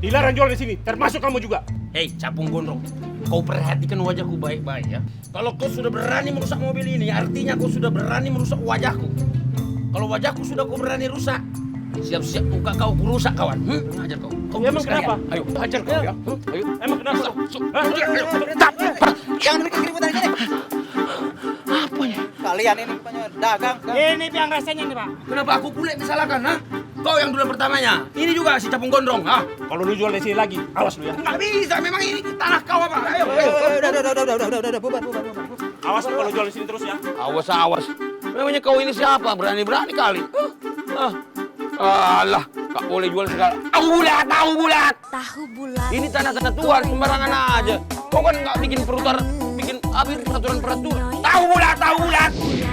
dilarang jual di sini, termasuk kamu juga. Capung gondrong, kau perhatikan wajahku baik-baik ya. Kalau kau sudah berani merusak mobil ini, artinya kau sudah berani merusak wajahku. Kalau wajahku sudah kau berani rusak, siap-siap muka kau rusak, kawan. Ajar kau. Emang kenapa? Ayo, ajar kau ya. Ayo. Emang kenapa? Jangan bikin keributan gini. Apa ya? Kalian ini punya dagang. Ini yang rasanya nih, Pak. Kenapa aku pula yang disalahkan, ha? Kau yang duluan pertamanya. Ini juga si capung gondrong, ha? Kalau lu jual di sini lagi, awas lu ya. Nggak bisa, memang ini tanah kau apa? Ayo. Udah, bubar. Awas lu kalau jual di sini terus ya. Awas. Memangnya kau ini siapa? Berani-berani kali. Alah, tak boleh jual segala. Tahu bulat. Ini tanah-tanah Tuhan, sembarangan aja. Kau kan nggak bikin peraturan peraturan. Tahu bulat.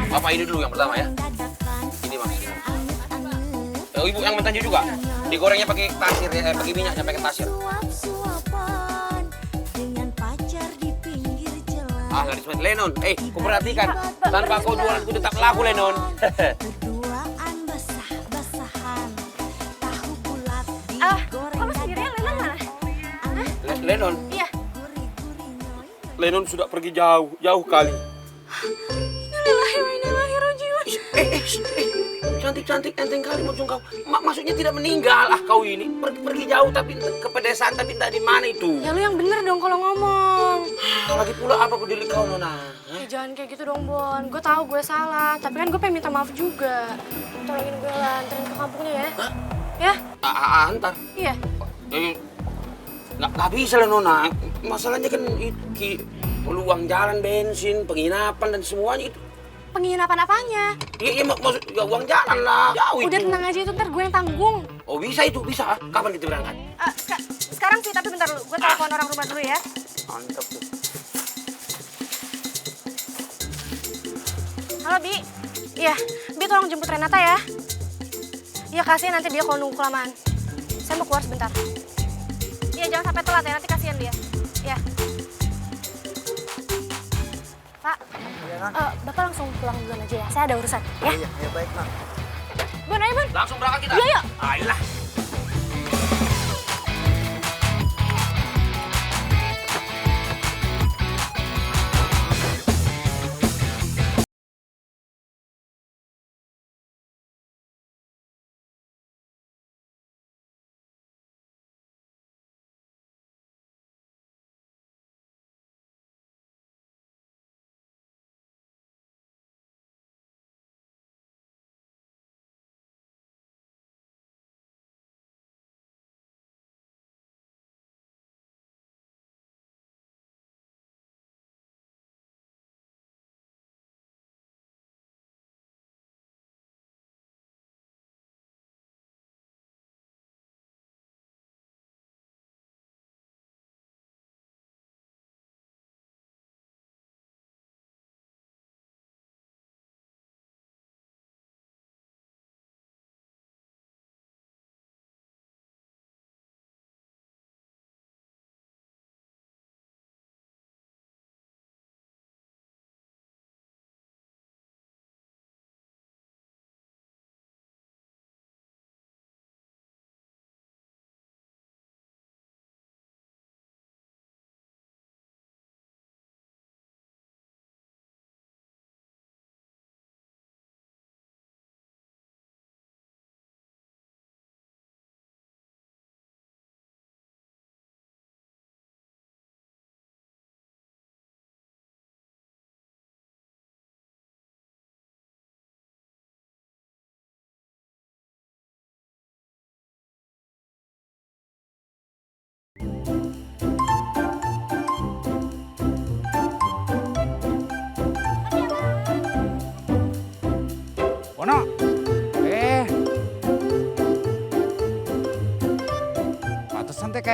Bapak ini dulu yang pertama ya. Ini Bang, ini. Ibu yang mentahnya juga. Digorengnya pakai pasir ya, pakai minyak, jangan pakai pasir. Nggak disebut Lenon. Kau perhatikan, tanpa kau jualan ku tetap laku, Lenon. Kamu sendirian, Lenon mana? Lenon? Iya. Lenon sudah pergi jauh kali. Cantik enteng kali muncul kau. Maksudnya tidak meninggal kau ini. Pergi jauh tapi ke pedesaan tapi entah di mana itu. Ya lu yang bener dong kalau ngomong. Lagi pula apa peduli kau, Nona? Jangan kayak gitu dong, Bon. Gue tahu gue salah, tapi kan gue pengen minta maaf juga. Tolongin gue lah, anterin ke kampungnya ya. Hah? Ya? Antar. Iya. Nggak bisa lah, Nona. Masalahnya kan peluang jalan, bensin, penginapan dan semuanya itu. Penginapan apanya? Iya, maksud uang jalan lah. Jauh Udah itu. tenang aja, itu ntar gue yang tanggung. Oh bisa itu, bisa. Kapan kita berangkat? Sekarang sih, tapi bentar dulu. Gue telepon orang rumah dulu ya. Mantap tuh. Halo, Bi. Iya, Bi tolong jemput Renata ya. Iya, kasihan nanti dia kalau nunggu kelamaan. Saya mau keluar sebentar. Iya, jangan sampai telat ya, nanti kasihan dia. Iya. Pak, Bapak langsung pulang duluan aja ya. Saya ada urusan, ya? Iya, baik, Mak. Bun, ayo, Bun. Langsung berangkat kita? Iya, yuk. Ayolah.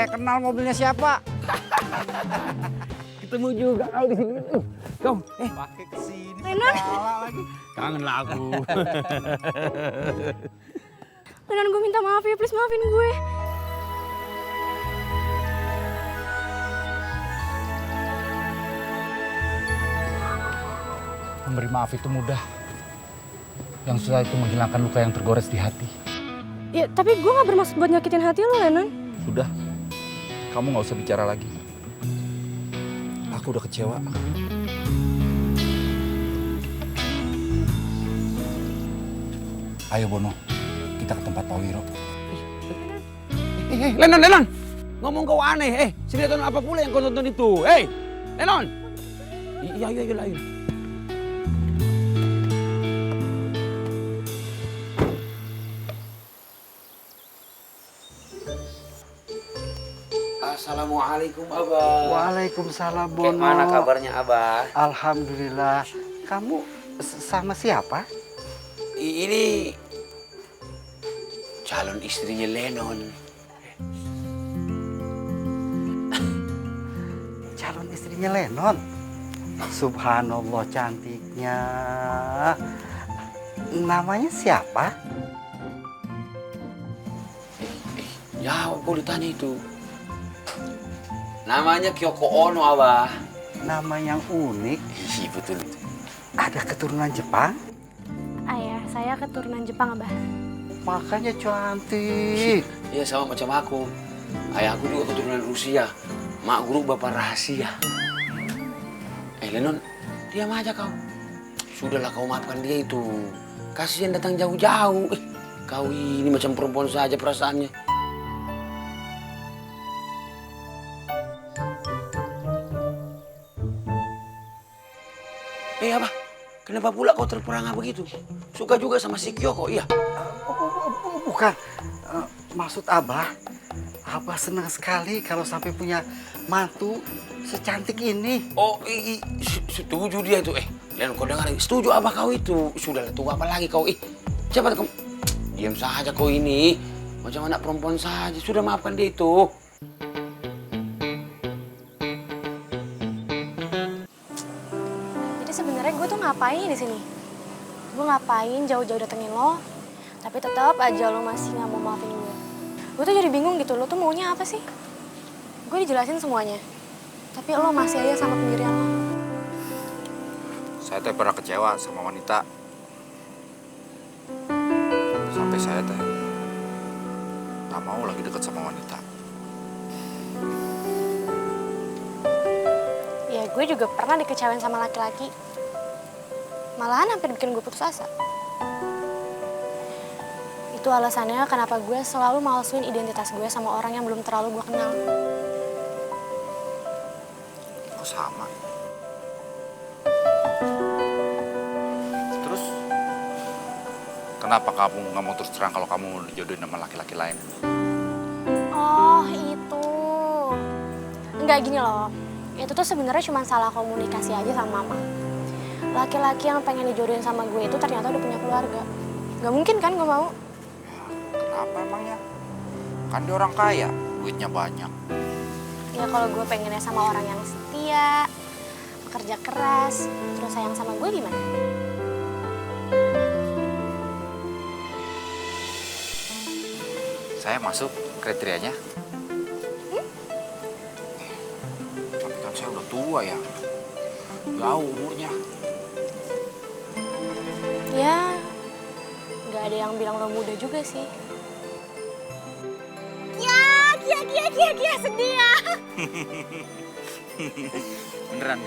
kenal mobilnya siapa. Ketemu juga kau di sini. Kau, Pakai kesini Renan. segala lagi. kangen lah aku. Renan, gue minta maaf ya, please maafin gue. Memberi maaf itu mudah. Yang susah itu menghilangkan luka yang tergores di hati. Ya, tapi gue gak bermaksud buat nyakitin hati lo, Renan. Sudah, kamu nggak usah bicara lagi. Aku udah kecewa. Ayo Bono, kita ke tempat Pak Wiro. Lenon. Ngomong kau aneh. Sinetron apa pula yang kau tonton itu? Lenon. Iya. Assalamualaikum, Abah. Waalaikumsalam, Kayak Bono. mana kabarnya, Abah? Alhamdulillah. Kamu sama siapa? Ini calon istrinya Lenon. Calon istrinya Lenon. Subhanallah, cantiknya. Namanya siapa? Ya, kau ditanya itu. Namanya Kyoko Ono, Abah. Nama yang unik. Iya, betul itu. Ada keturunan Jepang? Ayah, saya keturunan Jepang, Abah. Makanya cantik. Iya, sama macam aku. Ayahku juga keturunan Rusia. Mak guru bapak rahasia. Lenon, diam aja kau. Sudahlah kau maafkan dia itu. Kasihan datang jauh-jauh. Kau ini macam perempuan saja perasaannya. Abah, kenapa pula kau terperangah begitu? Suka juga sama si Kyoko, iya? Bukan. Maksud Abah senang sekali kalau sampai punya mantu secantik ini. Oh, setuju dia itu. Lenon, kau dengar, setuju Abah kau itu. Sudahlah, tunggu apa lagi kau? Cepat kau. Diam saja kau ini. Macam anak perempuan saja. Sudah maafkan dia itu. Jadi sebenarnya gue tuh ngapain di sini? Gue ngapain jauh-jauh datengin lo, tapi tetap aja lo masih nggak mau maafin gue. Gue tuh jadi bingung gitu, lo tuh maunya apa sih? Gue dijelasin semuanya, tapi lo masih aja sama pendirian lo. Saya teh pernah kecewa sama wanita. Sampai saya teh nggak mau lagi deket sama wanita. Ya gue juga pernah dikecewain sama laki-laki. Malahan hampir bikin gue putus asa. Itu alasannya kenapa gue selalu malsuin identitas gue sama orang yang belum terlalu gue kenal. Kok sama? Terus kenapa kamu nggak mau terus terang kalau kamu dijodohin sama laki-laki lain? Oh itu. Enggak gini loh. Itu tuh sebenarnya cuma salah komunikasi aja sama mama. Laki-laki yang pengen dijodohin sama gue itu ternyata udah punya keluarga. Gak mungkin kan gue mau? Kenapa emangnya? Kan dia orang kaya, duitnya banyak. Ya kalau gue pengennya sama orang yang setia, kerja keras, terus sayang sama gue gimana? Saya masuk kriterianya. Tapi kan saya udah tua ya. Jauh umurnya. Ya, nggak ada yang bilang lo muda juga sih. Kia, sedih ya. Beneran.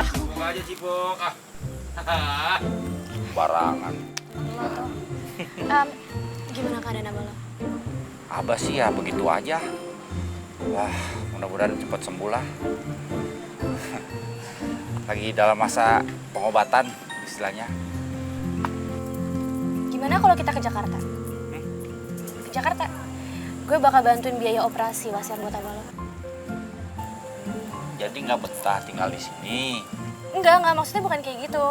Buka aja Cipok. Barangan. Gimana keadaan abah lo? Abah sih ya begitu aja. Wah, mudah-mudahan cepat sembuh lah. Lagi dalam masa pengobatan istilahnya. Gimana kalau kita ke Jakarta? Ke Jakarta? Gue bakal bantuin biaya operasi wasiat buat abah lo. Jadi nggak betah tinggal di sini. Enggak, maksudnya bukan kayak gitu.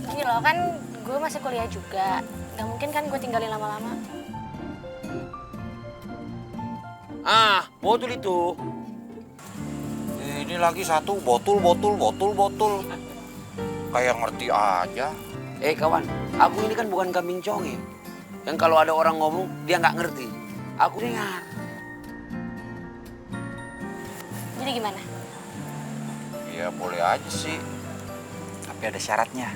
Gini loh, kan gue masih kuliah juga. Gak mungkin kan gue tinggalin lama-lama. Botol itu. Ini lagi satu botol. Kayak ngerti aja. Kawan, aku ini kan bukan kambing conge. Yang kalau ada orang ngomong, dia nggak ngerti. Aku dengar. Jadi gimana? Ya boleh aja sih. Tapi ada syaratnya.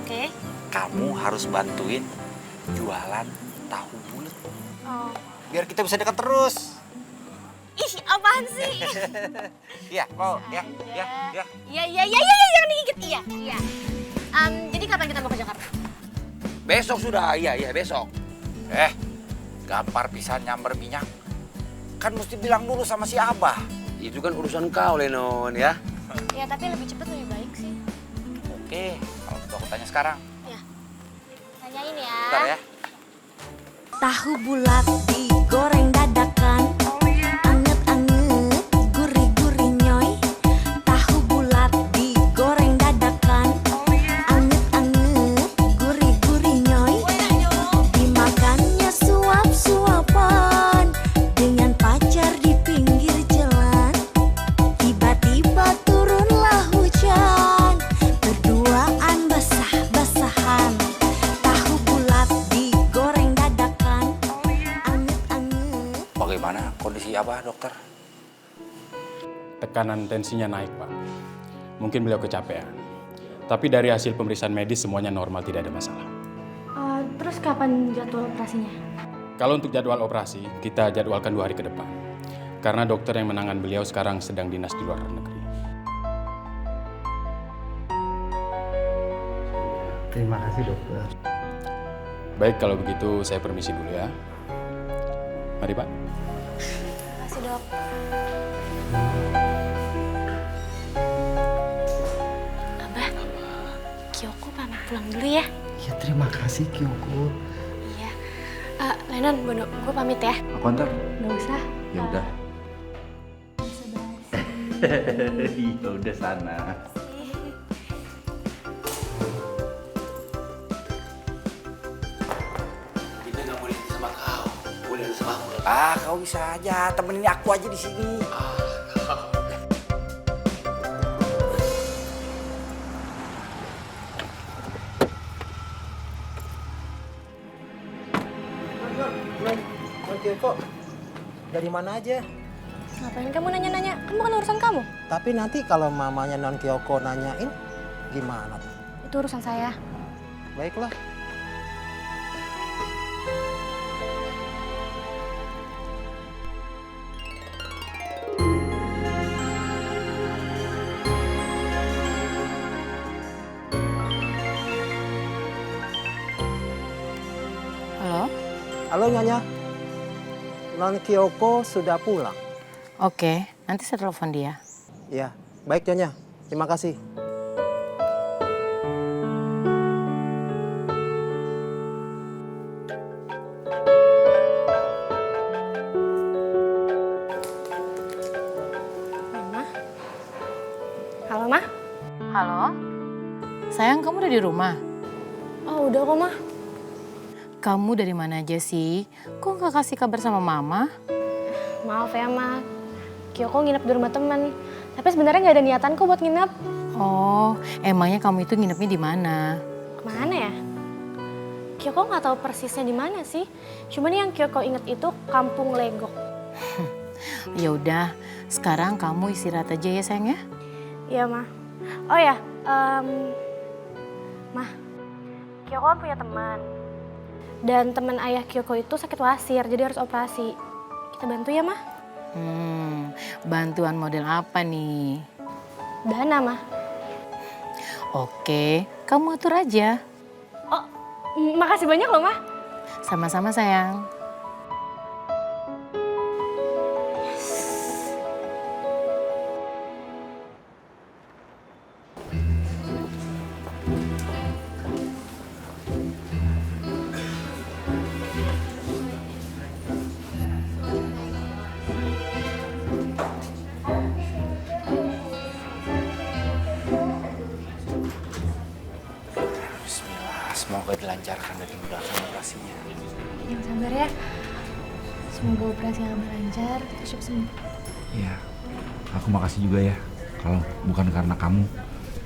Oke. Kamu harus bantuin jualan tahu bulat. Oh. Biar kita bisa dekat terus. Ih, apaan sih? Iya, kok ya. Iya, yang digigit iya. Jadi kapan kita mau ke Jakarta? Besok sudah, iya besok. Gampar pisan nyamber minyak. Kan mesti bilang dulu sama si Abah. Itu kan urusan kau, Lenon, ya. Ya, tapi lebih cepat lebih baik sih. Oke, kalau gitu aku tanya sekarang. Ya. Tanyain ya. Bentar ya. Tahu bulat digoreng dadakan, anget-anget, gurih-gurih nyoy. Tahu bulat digoreng dadakan, anget-anget, gurih-gurih nyoy. Dimakannya suap-suapan dengan pacar di pinggir jalan. Tiba-tiba turunlah hujan, berduaan basah-basahan. Tahu bulat digoreng dadakan, anget-anget. Bagaimana kondisi Abah, dokter? Tekanan tensinya naik, Pak. Mungkin beliau kecapean. Tapi dari hasil pemeriksaan medis semuanya normal, tidak ada masalah. Terus kapan jadwal operasinya? Kalau untuk jadwal operasi, kita jadwalkan 2 hari ke depan. Karena dokter yang menangani beliau sekarang sedang dinas di luar negeri. Terima kasih dokter. Baik, kalau begitu saya permisi dulu ya. Mari, Pak. Terima kasih, Dok. Abah, Kyoko pamit pulang dulu ya. Ya terima kasih Kyoko. Iya. Lenon, Bono, gue pamit ya. Aku antar. Nggak usah. Ya udah. Ya udah sana. Kita nggak boleh sama kau, boleh sama aku. Kau bisa aja temenin aku aja di sini. Non Kyoko, dari mana aja? Ngapain kamu nanya-nanya? Kan bukan urusan kamu. Tapi nanti kalau mamanya Non Kyoko nanyain, gimana? Itu urusan saya. Baiklah. Halo? Halo Nyonya, Non Kyoko sudah pulang. Oke, nanti saya telepon dia. Ya, baik Nyonya. Terima kasih. Mama? Halo, Ma? Halo? Sayang, kamu udah di rumah? Oh, udah kok, Ma. Kamu dari mana aja sih? Kok nggak kasih kabar sama Mama? Maaf ya, Ma. Kyoko nginep di rumah temen. Tapi sebenarnya nggak ada niatan kok buat nginep. Oh, emangnya kamu itu nginepnya di mana? Kemana ya? Kyoko nggak tahu persisnya di mana sih. Cuman yang Kyoko inget itu Kampung Legok. Ya udah, sekarang kamu istirahat aja ya sayang ya. Iya, Ma. Oh ya, Ma. Kyoko kan punya teman. Dan teman ayah Kyoko itu sakit wasir, jadi harus operasi. Kita bantu ya, Ma? Bantuan model apa nih? Dana, Mah. Oke, kamu atur aja. Oh, makasih banyak loh, Mah. Sama-sama sayang. Bismillah, semoga dilancarkan dan dimudahkan operasinya. Yang sabar ya. Semoga operasi yang lancar, cepat sembuh. Iya, aku makasih juga ya. Kalau bukan karena kamu,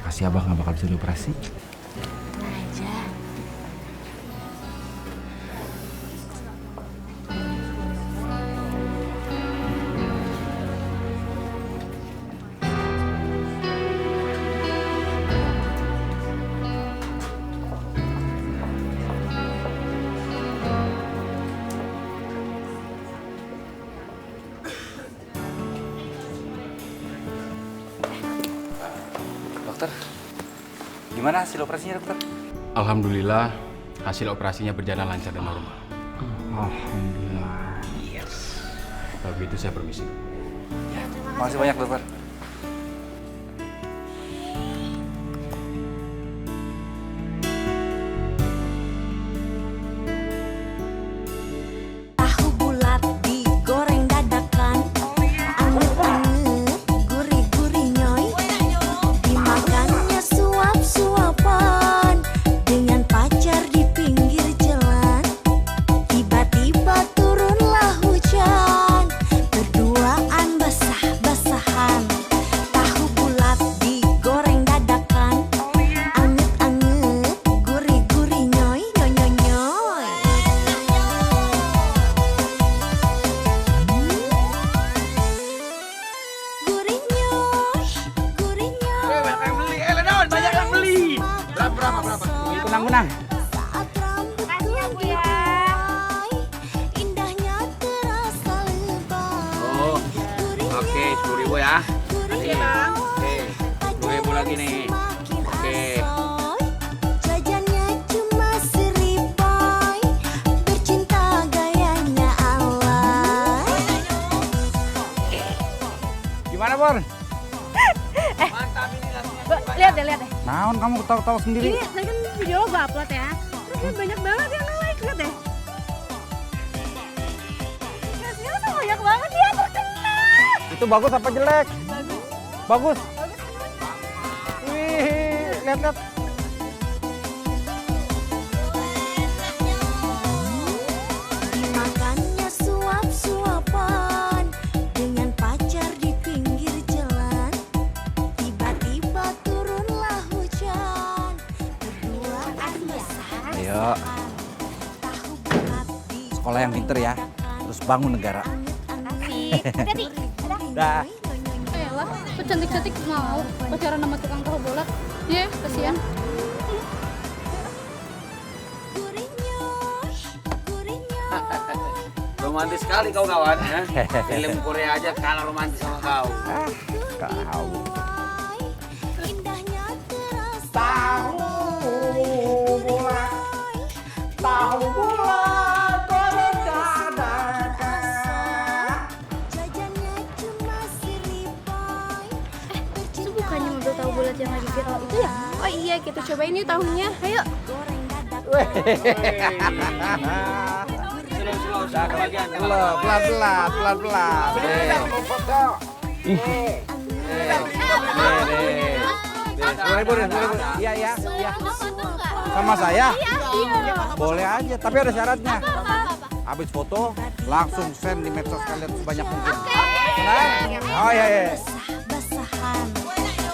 pasti Abah nggak bakal bisa dioperasi. Tenang aja. Dokter, gimana hasil operasinya dokter? Alhamdulillah hasil operasinya berjalan lancar dan normal. Alhamdulillah. Yes. Kalau begitu saya permisi. Makasih banyak dokter. Tahu bulat digoreng dadakan, anget-anget, gurih-gurih nyoy. Dimakannya suap-suapan dengan pacar di pinggir jalan. Tiba-tiba turunlah hujan, berduaan basah-basahan. Tahu bulat digoreng dadakan, anget-anget, gurih-gurih nyoy, nyoy, nyoy, nyoy. Gurih nyoy, gurih nyoy. Banyak yang beli, Lenon, banyak yang beli. Berapa? Menang. Saat rambut gunting indahnya terasa lebay. Oh, oke, 10.000 ya. Gurih nyoy, Oke, 10.000 lagi nih. Oke. jajannya cuma seribai, bercinta gayanya alay. Gimana, Bor? Lihat deh. Naon kamu ketawa-ketawa sendiri? Ini tadi kan video lo gue upload ya. Terus banyak banget yang nge-like, lihat deh. Gasnya tuh banyak banget ya, terkenal. Itu bagus apa jelek? Bagus. Wih, lihat. Dimakannya suap-suapan dengan pacar di pinggir jalan. Tiba-tiba turunlah hujan, berduaan basah. Ayo, sekolah yang pinter ya. Terus bangun negara. Hati-hati. Dah. Elah, tuh cantik-cantik mau pacaran sama tukang tahu bulat. Iya, kasihan. Romantis sekali kau kawan ya. Film Korea aja kalah romantis sama kau. Kau. Indahnya terasa Tahu bulat goreng dadakan. jajannya cuma seribai. Itu bukannya mobil tahu bulat yang lagi viral itu ya? Oh iya, kita cobain yuk tahunya. Ayo. Udah kebagian. Pelan-pelan. Iya. Sama saya? Boleh aja, tapi ada syaratnya. Habis foto, langsung send di medsos kalian sebanyak mungkin. Benar? Oh iya. Basahan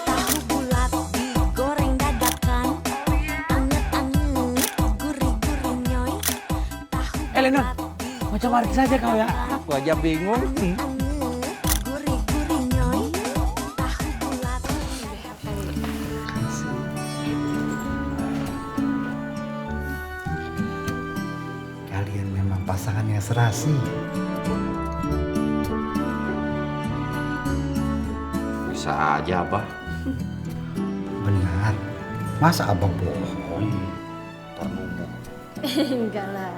tahu bulat digoreng dadakan, anget-anget, gurih-gurih nyoy. Lenon, macam artis saja kau ya. Aku aja bingung. Gurih-gurih nyoy. Tahu bulat. Kalian memang pasangan yang serasi. Bisa aja, Abah. Benar. Masa abang bohong? Enggak lah.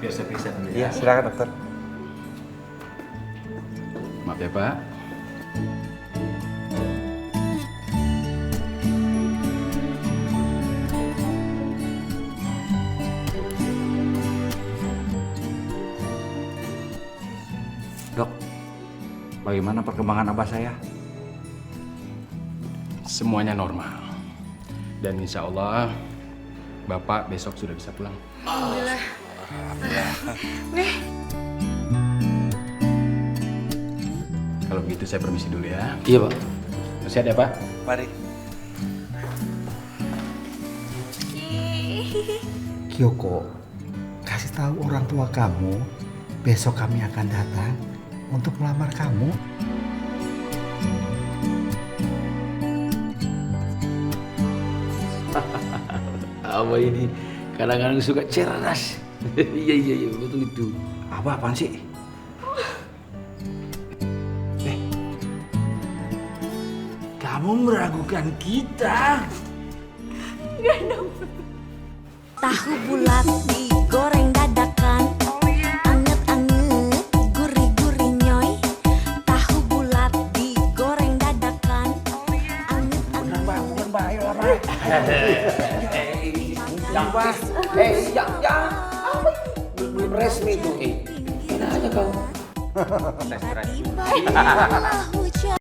Biar saya periksa dulu Iya, silakan dokter. Maaf ya Pak. Dok, bagaimana perkembangan abah saya? Semuanya normal. Dan insya Allah Bapak besok sudah bisa pulang. Alhamdulillah. Weh, Kalau begitu saya permisi dulu ya. Iya, Pak. Sehat ya Pak? Mari. Kyoko, kasih tahu orang tua kamu, besok kami akan datang untuk melamar kamu. Abah ini kadang-kadang suka cerdas. Iya, betul itu. Abah apaan sih? Kamu meragukan kita. Tahu bulat digoreng dadakan. Anget-anget, gurih-gurih nyoy. Tahu bulat digoreng dadakan. Anget-anget. Bukan bahaya lah, Pak. Jangan. Belum resmi tuh. Gimana aja kau? Tiba-tiba hujan.